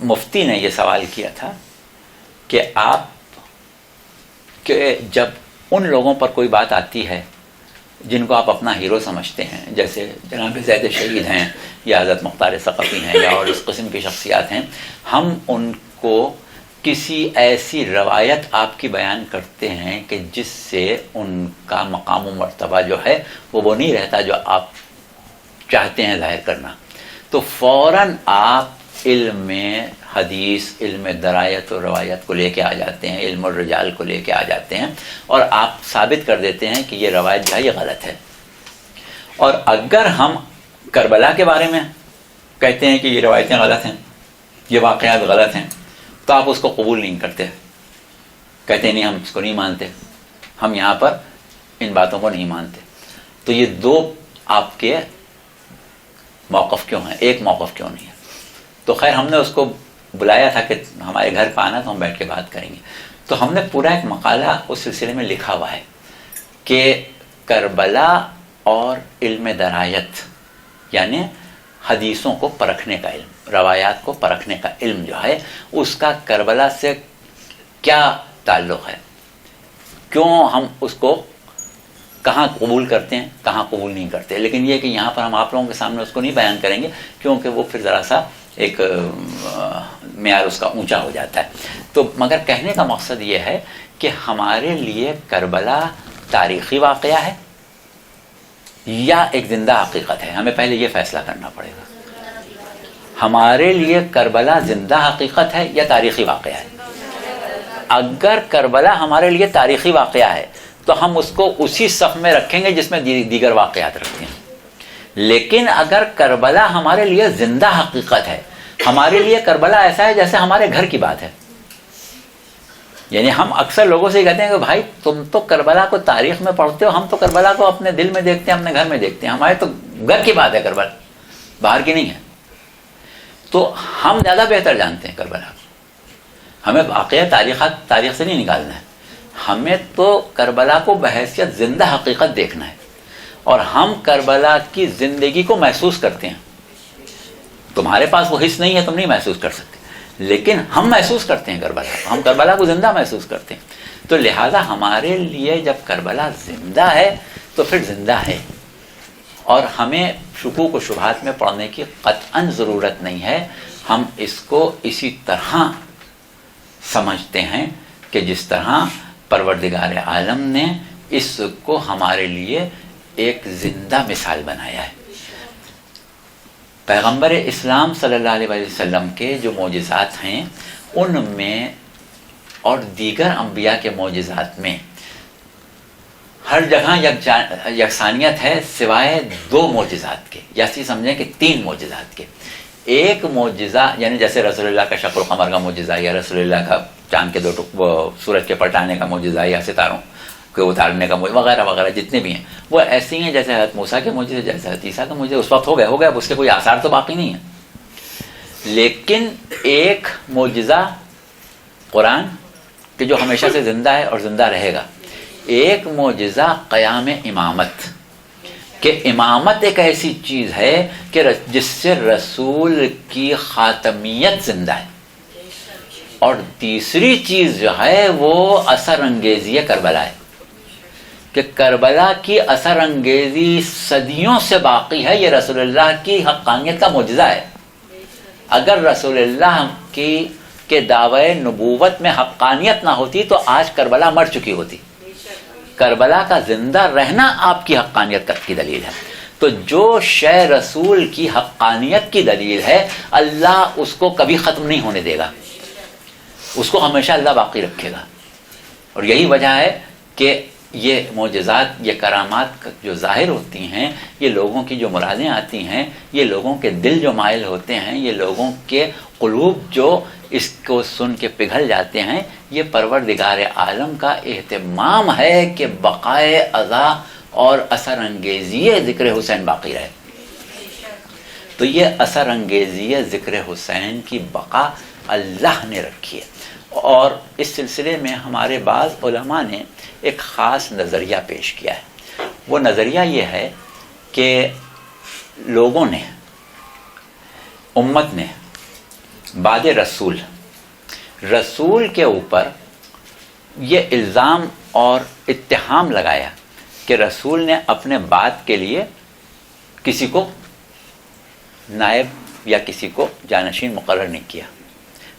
مفتی نے یہ سوال کیا تھا کہ آپ کہ جب ان لوگوں پر کوئی بات آتی ہے جن کو آپ اپنا ہیرو سمجھتے ہیں، جیسے جناب زید شہید ہیں یا حضرت مختار ثقفی ہیں یا اور اس قسم کی شخصیات ہیں، ہم ان کو کسی ایسی روایت آپ کی بیان کرتے ہیں کہ جس سے ان کا مقام و مرتبہ جو ہے وہ نہیں رہتا جو آپ چاہتے ہیں ظاہر کرنا، تو فوراً آپ علم حدیث، علم درایت و روایت کو لے کے آ جاتے ہیں، علم الرجال کو لے کے آ جاتے ہیں، اور آپ ثابت کر دیتے ہیں کہ یہ روایت جو ہے یہ غلط ہے۔ اور اگر ہم کربلا کے بارے میں کہتے ہیں کہ یہ روایتیں غلط ہیں، یہ واقعات غلط ہیں، تو آپ اس کو قبول نہیں کرتے، کہتے ہیں نہیں ہم اس کو نہیں مانتے، ہم یہاں پر ان باتوں کو نہیں مانتے۔ تو یہ دو آپ کے موقف کیوں ہیں، ایک موقف کیوں نہیں ہے؟ تو خیر ہم نے اس کو بلایا تھا کہ ہمارے گھر پہ آنا تو ہم بیٹھ کے بات کریں گے، تو ہم نے پورا ایک مقالہ اس سلسلے میں لکھا ہوا ہے کہ کربلا اور علم درایت، یعنی حدیثوں کو پرکھنے کا علم، روایات کو پرکھنے کا علم جو ہے، اس کا کربلا سے کیا تعلق ہے، کیوں ہم اس کو کہاں قبول کرتے ہیں کہاں قبول نہیں کرتے۔ لیکن یہ کہ یہاں پر ہم آپ لوگوں کے سامنے اس کو نہیں بیان کریں گے، کیونکہ وہ پھر ذرا سا ایک معیار اس کا اونچا ہو جاتا ہے۔ تو مگر کہنے کا مقصد یہ ہے کہ ہمارے لیے کربلا تاریخی واقعہ ہے یا ایک زندہ حقیقت ہے، ہمیں پہلے یہ فیصلہ کرنا پڑے گا۔ ہمارے لیے کربلا زندہ حقیقت ہے یا تاریخی واقعہ ہے؟ اگر کربلا ہمارے لیے تاریخی واقعہ ہے تو ہم اس کو اسی صف میں رکھیں گے جس میں دیگر واقعات رکھتے ہیں۔ لیکن اگر کربلا ہمارے لیے زندہ حقیقت ہے، ہمارے لیے کربلا ایسا ہے جیسے ہمارے گھر کی بات ہے۔ یعنی ہم اکثر لوگوں سے کہتے ہیں کہ بھائی تم تو کربلا کو تاریخ میں پڑھتے ہو، ہم تو کربلا کو اپنے دل میں دیکھتے ہیں، اپنے گھر میں دیکھتے ہیں، ہمارے تو گھر کی بات ہے کربلا، باہر کی نہیں ہے۔ تو ہم زیادہ بہتر جانتے ہیں کربلا کو، ہمیں واقعہ تاریخ سے نہیں نکالنا ہے، ہمیں تو کربلا کو بحیثیت زندہ حقیقت دیکھنا ہے، اور ہم کربلا کی زندگی کو محسوس کرتے ہیں۔ تمہارے پاس وہ حس نہیں ہے، تم نہیں محسوس کر سکتے، لیکن ہم محسوس کرتے ہیں کربلا کو، ہم کربلا کو زندہ محسوس کرتے ہیں۔ تو لہذا ہمارے لیے جب کربلا زندہ ہے تو پھر زندہ ہے، اور ہمیں شکوک و شبہات میں پڑھنے کی قطعاً ضرورت نہیں ہے۔ ہم اس کو اسی طرح سمجھتے ہیں کہ جس طرح پروردگار عالم نے اس کو ہمارے لیے ایک زندہ مثال بنایا ہے۔ پیغمبر اسلام صلی اللہ علیہ وسلم کے جو معجزات ہیں ان میں اور دیگر انبیاء کے معجزات میں ہر جگہ یکسانیت ہے سوائے دو معجزات کے، یا سی سمجھیں کہ تین معجزات کے۔ ایک معجزہ یعنی جیسے رسول اللہ کا شق القمر کا معجزہ، یا رسول اللہ کا چاند کے سورج کے پلٹانے کا معجزہ، یا ستاروں کو اتارنے کا معجزہ وغیرہ وغیرہ جتنے بھی ہیں، وہ ایسی ہیں جیسے حضرت موسیٰ کے معجزے، جیسے حضرت عیسیٰ کا معجزہ اس وقت ہو گیا، اب اس کے کوئی آثار تو باقی نہیں ہیں۔ لیکن ایک معجزہ قرآن کہ جو ہمیشہ سے زندہ ہے اور زندہ رہے گا، ایک معجزہ قیام امامت، کہ امامت ایک ایسی چیز ہے کہ جس سے رسول کی خاتمیت زندہ ہے، اور تیسری چیز جو ہے وہ اثر انگیزی کربلا ہے، کہ کربلا کی اثر انگیزی صدیوں سے باقی ہے، یہ رسول اللہ کی حقانیت کا معجزہ ہے۔ اگر رسول اللہ کے دعوی نبوت میں حقانیت نہ ہوتی تو آج کربلا مر چکی ہوتی۔ کربلا کا زندہ رہنا آپ کی حقانیت کی دلیل ہے۔ تو جو شے رسول کی حقانیت کی دلیل ہے، اللہ اس کو کبھی ختم نہیں ہونے دے گا، اس کو ہمیشہ اللہ باقی رکھے گا۔ اور یہی وجہ ہے کہ یہ معجزات، یہ کرامات جو ظاہر ہوتی ہیں، یہ لوگوں کی جو مرادیں آتی ہیں، یہ لوگوں کے دل جو مائل ہوتے ہیں، یہ لوگوں کے قلوب جو اس کو سن کے پگھل جاتے ہیں، یہ پروردگار عالم کا اہتمام ہے کہ بقائے عزا اور اثر انگیزی ذکر حسین باقی رہے۔ تو یہ اثر انگیزی ذکر حسین کی بقا اللہ نے رکھی ہے، اور اس سلسلے میں ہمارے بعض علماء نے ایک خاص نظریہ پیش کیا ہے۔ وہ نظریہ یہ ہے کہ لوگوں نے، امت نے بعد رسول کے اوپر یہ الزام اور اتہام لگایا کہ رسول نے اپنے بات کے لیے کسی کو نائب یا کسی کو جانشین مقرر نہیں کیا،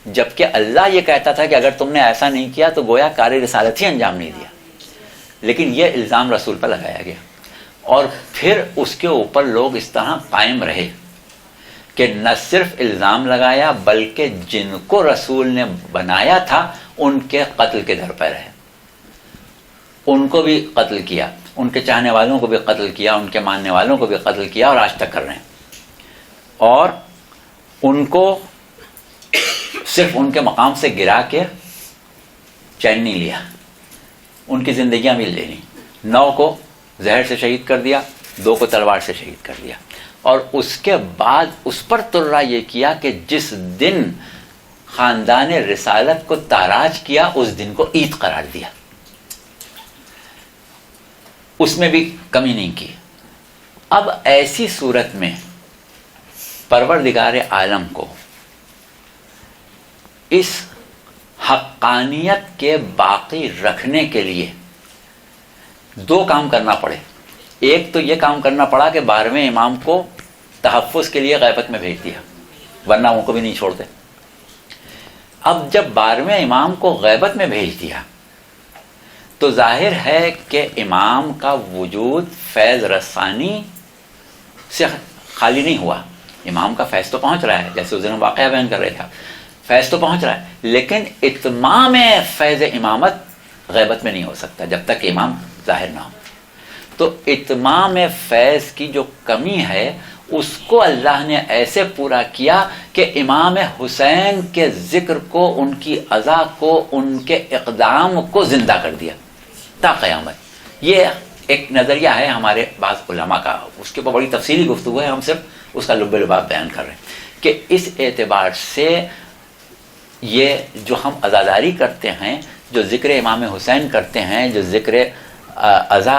جبکہ اللہ یہ کہتا تھا کہ اگر تم نے ایسا نہیں کیا تو گویا کار رسالت ہی انجام نہیں دیا، لیکن یہ الزام رسول پر لگایا گیا، اور پھر اس کے اوپر لوگ اس طرح قائم رہے کہ نہ صرف الزام لگایا بلکہ جن کو رسول نے بنایا تھا ان کے قتل کے در پہ رہے، ان کو بھی قتل کیا، ان کے چاہنے والوں کو بھی قتل کیا، ان کے ماننے والوں کو بھی قتل کیا، اور آج تک کر رہے ہیں، اور ان کو صرف ان کے مقام سے گرا کے چین نہیں لیا، ان کی زندگیاں بھی لے لیں، 9 کو زہر سے شہید کر دیا، 2 کو تلوار سے شہید کر دیا، اور اس کے بعد اس پر ترا یہ کیا کہ جس دن خاندان رسالت کو تاراج کیا اس دن کو عید قرار دیا، اس میں بھی کمی نہیں کی۔ اب ایسی صورت میں پروردگار عالم کو اس حقانیت کے باقی رکھنے کے لیے 2 کام کرنا پڑے۔ ایک تو یہ کام کرنا پڑا کہ 12ویں امام کو تحفظ کے لیے غیبت میں بھیج دیا، ورنہ ان کو بھی نہیں چھوڑتے۔ اب جب 12ویں امام کو غیبت میں بھیج دیا تو ظاہر ہے کہ امام کا وجود فیض رسانی سے خالی نہیں ہوا، امام کا فیض تو پہنچ رہا ہے، جیسے اس دن ہم واقعہ بیان کر رہے تھے، فیض تو پہنچ رہا ہے، لیکن اتمام فیض امامت غیبت میں نہیں ہو سکتا جب تک امام ظاہر نہ ہو۔ تو اتمام فیض کی جو کمی ہے اس کو اللہ نے ایسے پورا کیا کہ امام حسین کے ذکر کو، ان کی عزا کو، ان کے اقدام کو زندہ کر دیا تا قیامت۔ یہ ایک نظریہ ہے ہمارے بعض علماء کا، اس کے اوپر بڑی تفصیلی گفتگو ہے، ہم صرف اس کا لب لباب بیان کر رہے ہیں کہ اس اعتبار سے یہ جو ہم عزاداری کرتے ہیں، جو ذکر امام حسین کرتے ہیں، جو ذکر عزا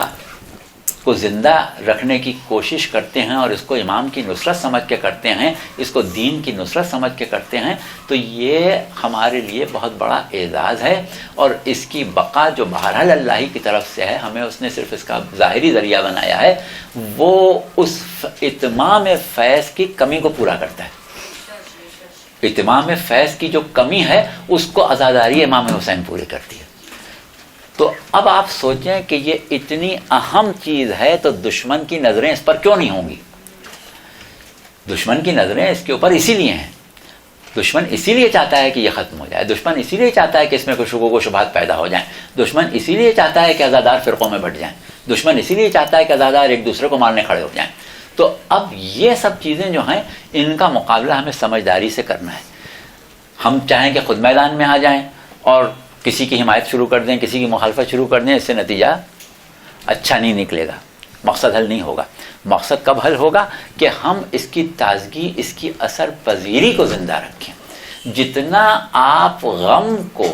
کو زندہ رکھنے کی کوشش کرتے ہیں اور اس کو امام کی نصرت سمجھ کے کرتے ہیں، اس کو دین کی نصرت سمجھ کے کرتے ہیں، تو یہ ہمارے لیے بہت بڑا اعزاز ہے، اور اس کی بقا جو بہرحال اللہ کی طرف سے ہے، ہمیں اس نے صرف اس کا ظاہری ذریعہ بنایا ہے، وہ اس اتمام فیض کی کمی کو پورا کرتا ہے۔ اتمام فیض کی جو کمی ہے اس کو عزاداری امام حسین پوری کرتی ہے۔ تو اب آپ سوچیں کہ یہ اتنی اہم چیز ہے تو دشمن کی نظریں اس پر کیوں نہیں ہوں گی؟ دشمن کی نظریں اس کے اوپر اسی لیے ہیں، دشمن اسی لیے چاہتا ہے کہ یہ ختم ہو جائے، دشمن اسی لیے چاہتا ہے کہ اس میں کچھ شکوک و شبہات پیدا ہو جائیں، دشمن اسی لیے چاہتا ہے کہ عزادار فرقوں میں بٹ جائیں، دشمن اسی لیے چاہتا ہے کہ عزادار ایک دوسرے کو مارنے کھڑے ہو جائیں۔ تو اب یہ سب چیزیں جو ہیں ان کا مقابلہ ہمیں سمجھداری سے کرنا ہے۔ ہم چاہیں کہ خود میدان میں آ جائیں اور کسی کی حمایت شروع کر دیں، کسی کی مخالفت شروع کر دیں، اس سے نتیجہ اچھا نہیں نکلے گا، مقصد حل نہیں ہوگا۔ مقصد کب حل ہوگا کہ ہم اس کی تازگی، اس کی اثر پذیری کو زندہ رکھیں۔ جتنا آپ غم کو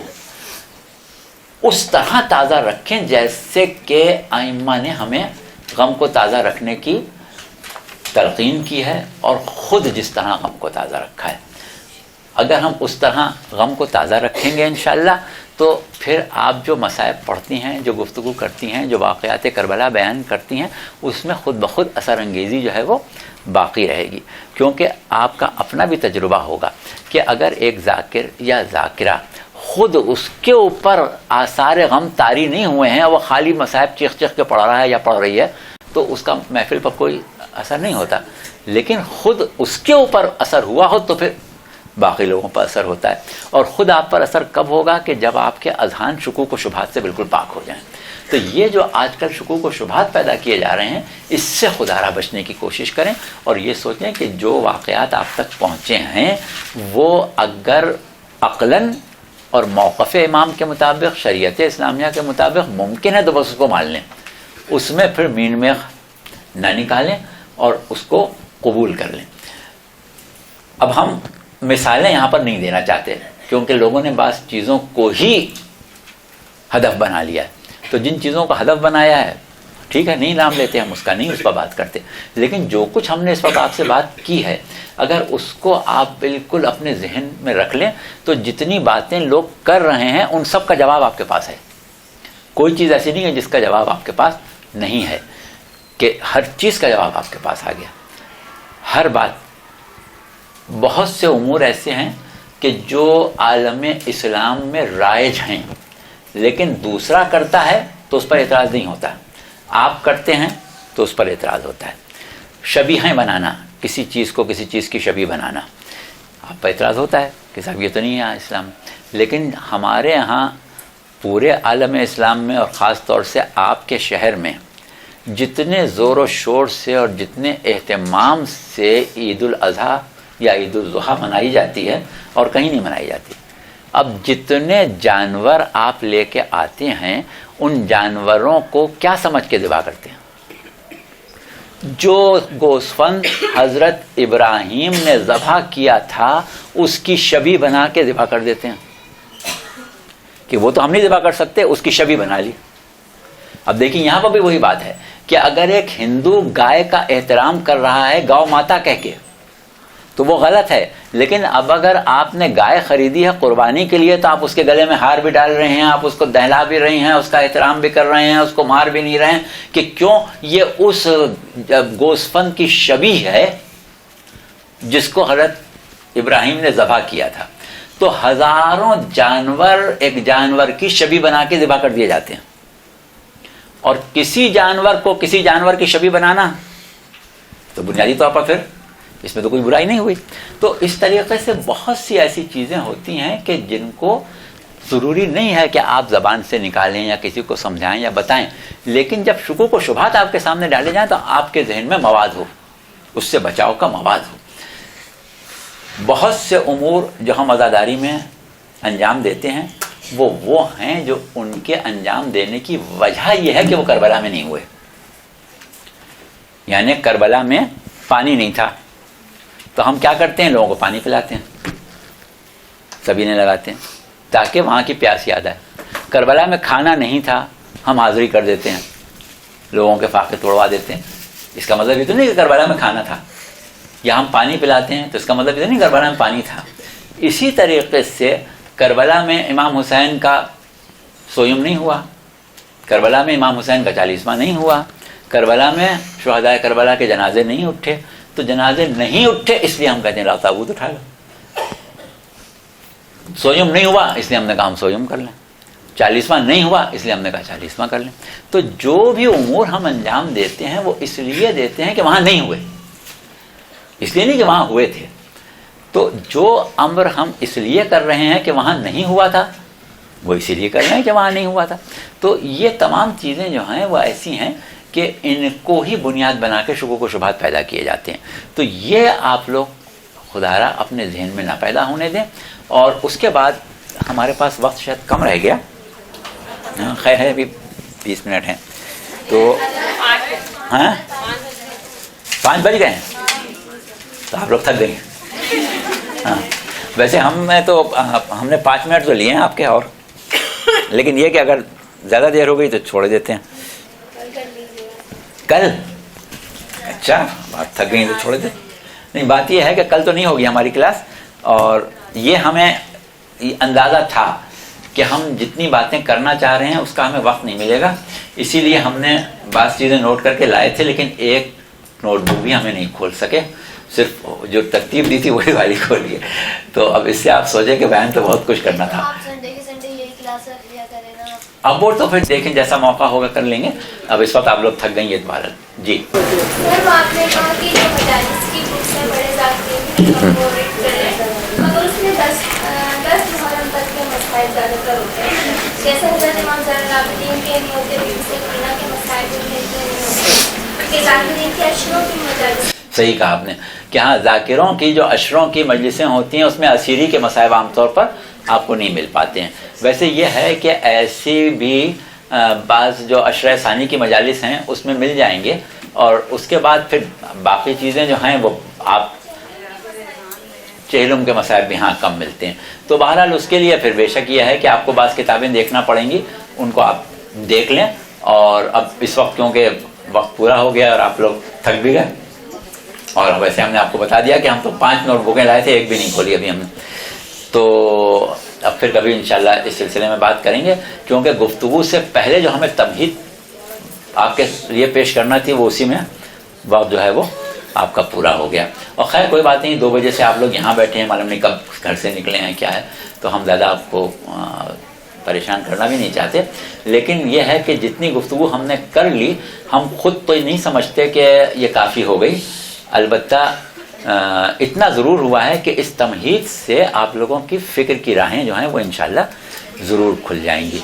اس طرح تازہ رکھیں جیسے کہ ائمہ نے ہمیں غم کو تازہ رکھنے کی تلقین کی ہے اور خود جس طرح غم کو تازہ رکھا ہے، اگر ہم اس طرح غم کو تازہ رکھیں گے انشاءاللہ تو پھر آپ جو مصائب پڑھتی ہیں، جو گفتگو کرتی ہیں، جو واقعات کربلا بیان کرتی ہیں، اس میں خود بخود اثر انگیزی جو ہے وہ باقی رہے گی، کیونکہ آپ کا اپنا بھی تجربہ ہوگا کہ اگر ایک ذاکر یا ذاکرہ خود اس کے اوپر آثار غم طاری نہیں ہوئے ہیں، وہ خالی مصائب چیخ چیخ کے پڑھ رہا ہے یا پڑھ رہی ہے، تو اس کا محفل پر کوئی اثر نہیں ہوتا، لیکن خود اس کے اوپر اثر ہوا ہو تو پھر باقی لوگوں پر اثر ہوتا ہے۔ اور خود آپ پر اثر کب ہوگا کہ جب آپ کے اذہان شکوک و شبہات سے بالکل پاک ہو جائیں۔ تو یہ جو آج کل شکوک و شبہات پیدا کیے جا رہے ہیں، اس سے خودارہ بچنے کی کوشش کریں، اور یہ سوچیں کہ جو واقعات آپ تک پہنچے ہیں وہ اگر عقلاً اور موقف امام کے مطابق، شریعت اسلامیہ کے مطابق ممکن ہے تو بس اس کو مان لیں، اس میں پھر مین میخ نہ نکالیں اور اس کو قبول کر لیں۔ اب ہم مثالیں یہاں پر نہیں دینا چاہتے کیونکہ لوگوں نے بعض چیزوں کو ہی ہدف بنا لیا ہے، تو جن چیزوں کو ہدف بنایا ہے ٹھیک ہے، نہیں نام لیتے ہم اس کا، نہیں اس پر بات کرتے، لیکن جو کچھ ہم نے اس وقت آپ سے بات کی ہے اگر اس کو آپ بالکل اپنے ذہن میں رکھ لیں تو جتنی باتیں لوگ کر رہے ہیں ان سب کا جواب آپ کے پاس ہے، کوئی چیز ایسی نہیں ہے جس کا جواب آپ کے پاس نہیں ہے کہ ہر چیز کا جواب آپ کے پاس آ گیا، ہر بات۔ بہت سے امور ایسے ہیں کہ جو عالم اسلام میں رائج ہیں، لیکن دوسرا کرتا ہے تو اس پر اعتراض نہیں ہوتا، آپ کرتے ہیں تو اس پر اعتراض ہوتا ہے۔ شبیہیں بنانا، کسی چیز کو کسی چیز کی شبیہ بنانا، آپ پر اعتراض ہوتا ہے کہ صاحب یہ تو نہیں ہے اسلام میں۔ لیکن ہمارے ہاں پورے عالم اسلام میں اور خاص طور سے آپ کے شہر میں جتنے زور و شور سے اور جتنے اہتمام سے عید الاضحیٰ یا عید الضحیٰ منائی جاتی ہے اور کہیں نہیں منائی جاتی۔ اب جتنے جانور آپ لے کے آتے ہیں ان جانوروں کو کیا سمجھ کے ذبح کرتے ہیں؟ جو گوسفند حضرت ابراہیم نے ذبح کیا تھا اس کی شبیہ بنا کے ذبح کر دیتے ہیں کہ وہ تو ہم نہیں ذبح کر سکتے، اس کی شبیہ بنا لی۔ اب دیکھیں یہاں پر بھی وہی بات ہے کہ اگر ایک ہندو گائے کا احترام کر رہا ہے گاؤ ماتا کہہ کے تو وہ غلط ہے، لیکن اب اگر آپ نے گائے خریدی ہے قربانی کے لیے تو آپ اس کے گلے میں ہار بھی ڈال رہے ہیں، آپ اس کو دہلا بھی رہے ہیں، اس کا احترام بھی کر رہے ہیں، اس کو مار بھی نہیں رہے ہیں کہ کیوں؟ یہ اس گوسفند کی شبیہ ہے جس کو حضرت ابراہیم نے ذبح کیا تھا۔ تو ہزاروں جانور ایک جانور کی شبیہ بنا کے ذبح کر دیے جاتے ہیں، اور کسی جانور کو کسی جانور کی شبیہ بنانا تو بنیادی طور پر پھر اس میں تو کوئی برائی نہیں ہوئی۔ تو اس طریقے سے بہت سی ایسی چیزیں ہوتی ہیں کہ جن کو ضروری نہیں ہے کہ آپ زبان سے نکالیں یا کسی کو سمجھائیں یا بتائیں، لیکن جب شکوک و شبہات آپ کے سامنے ڈالے جائیں تو آپ کے ذہن میں مواد ہو، اس سے بچاؤ کا مواد ہو۔ بہت سے امور جو ہم عزاداری میں انجام دیتے ہیں وہ ہیں جو ان کے انجام دینے کی وجہ یہ ہے کہ وہ کربلا میں نہیں ہوئے۔ یعنی کربلا میں پانی نہیں تھا تو ہم کیا کرتے ہیں؟ لوگوں کو پانی پلاتے ہیں، سبینے لگاتے ہیں تاکہ وہاں کی پیاس یاد آئے۔ کربلا میں کھانا نہیں تھا، ہم حاضری کر دیتے ہیں، لوگوں کے فاقے توڑوا دیتے ہیں۔ اس کا مطلب یہ تو نہیں کہ کربلا میں کھانا تھا، یا ہم پانی پلاتے ہیں تو اس کا مطلب یہ تو نہیں کربلا میں پانی تھا۔ اسی طریقے سے کربلا میں امام حسین کا سویم نہیں ہوا، کربلا میں امام حسین کا 40واں نہیں ہوا، کربلا میں شہدائے کربلا کے جنازے نہیں اٹھے۔ تو جنازے نہیں اٹھے اس لیے ہم کہتے ہیں لا تابوت اٹھا لو۔ سویم نہیں ہوا اس لیے ہم نے کہا ہم سویم کر لیں، 40واں نہیں ہوا اس لیے ہم نے کہا 40واں کر لیں۔ تو جو بھی امور ہم انجام دیتے ہیں وہ اس لیے دیتے ہیں کہ وہاں نہیں ہوئے، اس لیے نہیں کہ وہاں ہوئے تھے۔ تو جو امر ہم اس لیے کر رہے ہیں کہ وہاں نہیں ہوا تھا وہ اسی لیے کر رہے ہیں کہ وہاں نہیں ہوا تھا۔ تو یہ تمام چیزیں جو ہیں وہ ایسی ہیں کہ ان کو ہی بنیاد بنا کے شکوک و شبہات پیدا کیے جاتے ہیں۔ تو یہ آپ لوگ خدا را اپنے ذہن میں نہ پیدا ہونے دیں۔ اور اس کے بعد ہمارے پاس وقت شاید کم رہ گیا، خیر ہے ابھی 20 منٹ ہیں تو ہاں 5 بج گئے ہیں تو آپ لوگ تھک گئے ہیں۔ ہاں ویسے ہم نے 5 منٹ تو لیے ہیں آپ کے، اور لیکن یہ کہ اگر زیادہ دیر ہو گئی تو چھوڑ دیتے ہیں۔ کل اچھا بات تھک گئی تو چھوڑ دیں۔ نہیں، بات یہ ہے کہ کل تو نہیں ہوگی ہماری کلاس، اور یہ ہمیں اندازہ تھا کہ ہم جتنی باتیں کرنا چاہ رہے ہیں اس کا ہمیں وقت نہیں ملے گا، اسی لیے ہم نے بعض چیزیں نوٹ کر کے لائے تھے، لیکن ایک نوٹ بک بھی ہمیں نہیں کھول سکے، صرف جو ترتیب دی تھی وہی والی کھولی ہے۔ تو اب اس سے آپ سوچیں کہ بیان تو بہت کچھ کرنا تھا۔ اب وہ تو پھر دیکھیں جیسا موقع ہوگا کر لیں گے، اب اس وقت آپ لوگ تھک گئی ہیں بھارت جی۔ سر آپ نے کہا کہ جو مجالس کی بکس ہیں بڑے ذاکرین مگر اس میں 10 محرم تک کے مسائل زیادہ تر ہوتے ہیں، جیسے حضرت امام زین العابدین کے نہیں ہوتے، بیوی کے مسائل نہیں ہوتے کہ ذاکرین کے اشروں کی مجالس۔ صحیح کہا آپ نے کہ ہاں ذاکروں کی جو اشروں کی مجلسیں ہوتی ہیں اس میں اسیری کے مصائب عام طور پر آپ کو نہیں مل پاتے ہیں۔ ویسے یہ ہے کہ ایسی بھی بعض جو عشرہ ثانی کی مجالس ہیں اس میں مل جائیں گے، اور اس کے بعد پھر باقی چیزیں جو ہیں وہ آپ چہلم کے مصائب بھی ہاں کم ملتے ہیں۔ تو بہرحال اس کے لیے پھر بے شک یہ ہے کہ آپ کو بعض کتابیں دیکھنا پڑیں گی، ان کو آپ دیکھ لیں۔ اور اب اس وقت کیونکہ وقت پورا ہو گیا اور آپ لوگ تھک بھی گئے، اور ویسے ہم نے آپ کو بتا دیا کہ ہم تو 5 نوٹ بکیں لائے تھے، ایک بھی نہیں کھولی ابھی ہم نے، تو اب پھر کبھی انشاءاللہ اس سلسلے میں بات کریں گے، کیونکہ گفتگو سے پہلے جو ہمیں تمہید آپ کے لیے پیش کرنا تھی وہ اسی میں وقت جو ہے وہ آپ کا پورا ہو گیا. اور خیر کوئی بات نہیں, 2 بجے سے آپ لوگ یہاں بیٹھے ہیں, معلوم نہیں کب گھر سے نکلے ہیں کیا ہے, تو ہم زیادہ آپ کو پریشان کرنا بھی نہیں چاہتے. لیکن یہ ہے کہ جتنی گفتگو ہم نے کر لی, ہم خود تو نہیں سمجھتے کہ یہ کافی ہو گئی. البتہ اتنا ضرور ہوا ہے کہ اس تمہید سے آپ لوگوں کی فکر کی راہیں جو ہیں وہ انشاءاللہ ضرور کھل جائیں گی.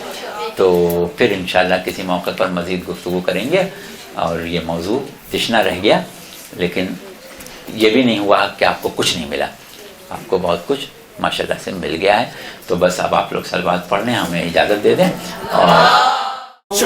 تو پھر انشاءاللہ کسی موقع پر مزید گفتگو کریں گے. اور یہ موضوع تشنا رہ گیا, لیکن یہ بھی نہیں ہوا کہ آپ کو کچھ نہیں ملا, آپ کو بہت کچھ ماشاءاللہ سے مل گیا ہے. تو بس اب آپ لوگ صلوات پڑھ لیں, ہمیں اجازت دے دیں. اور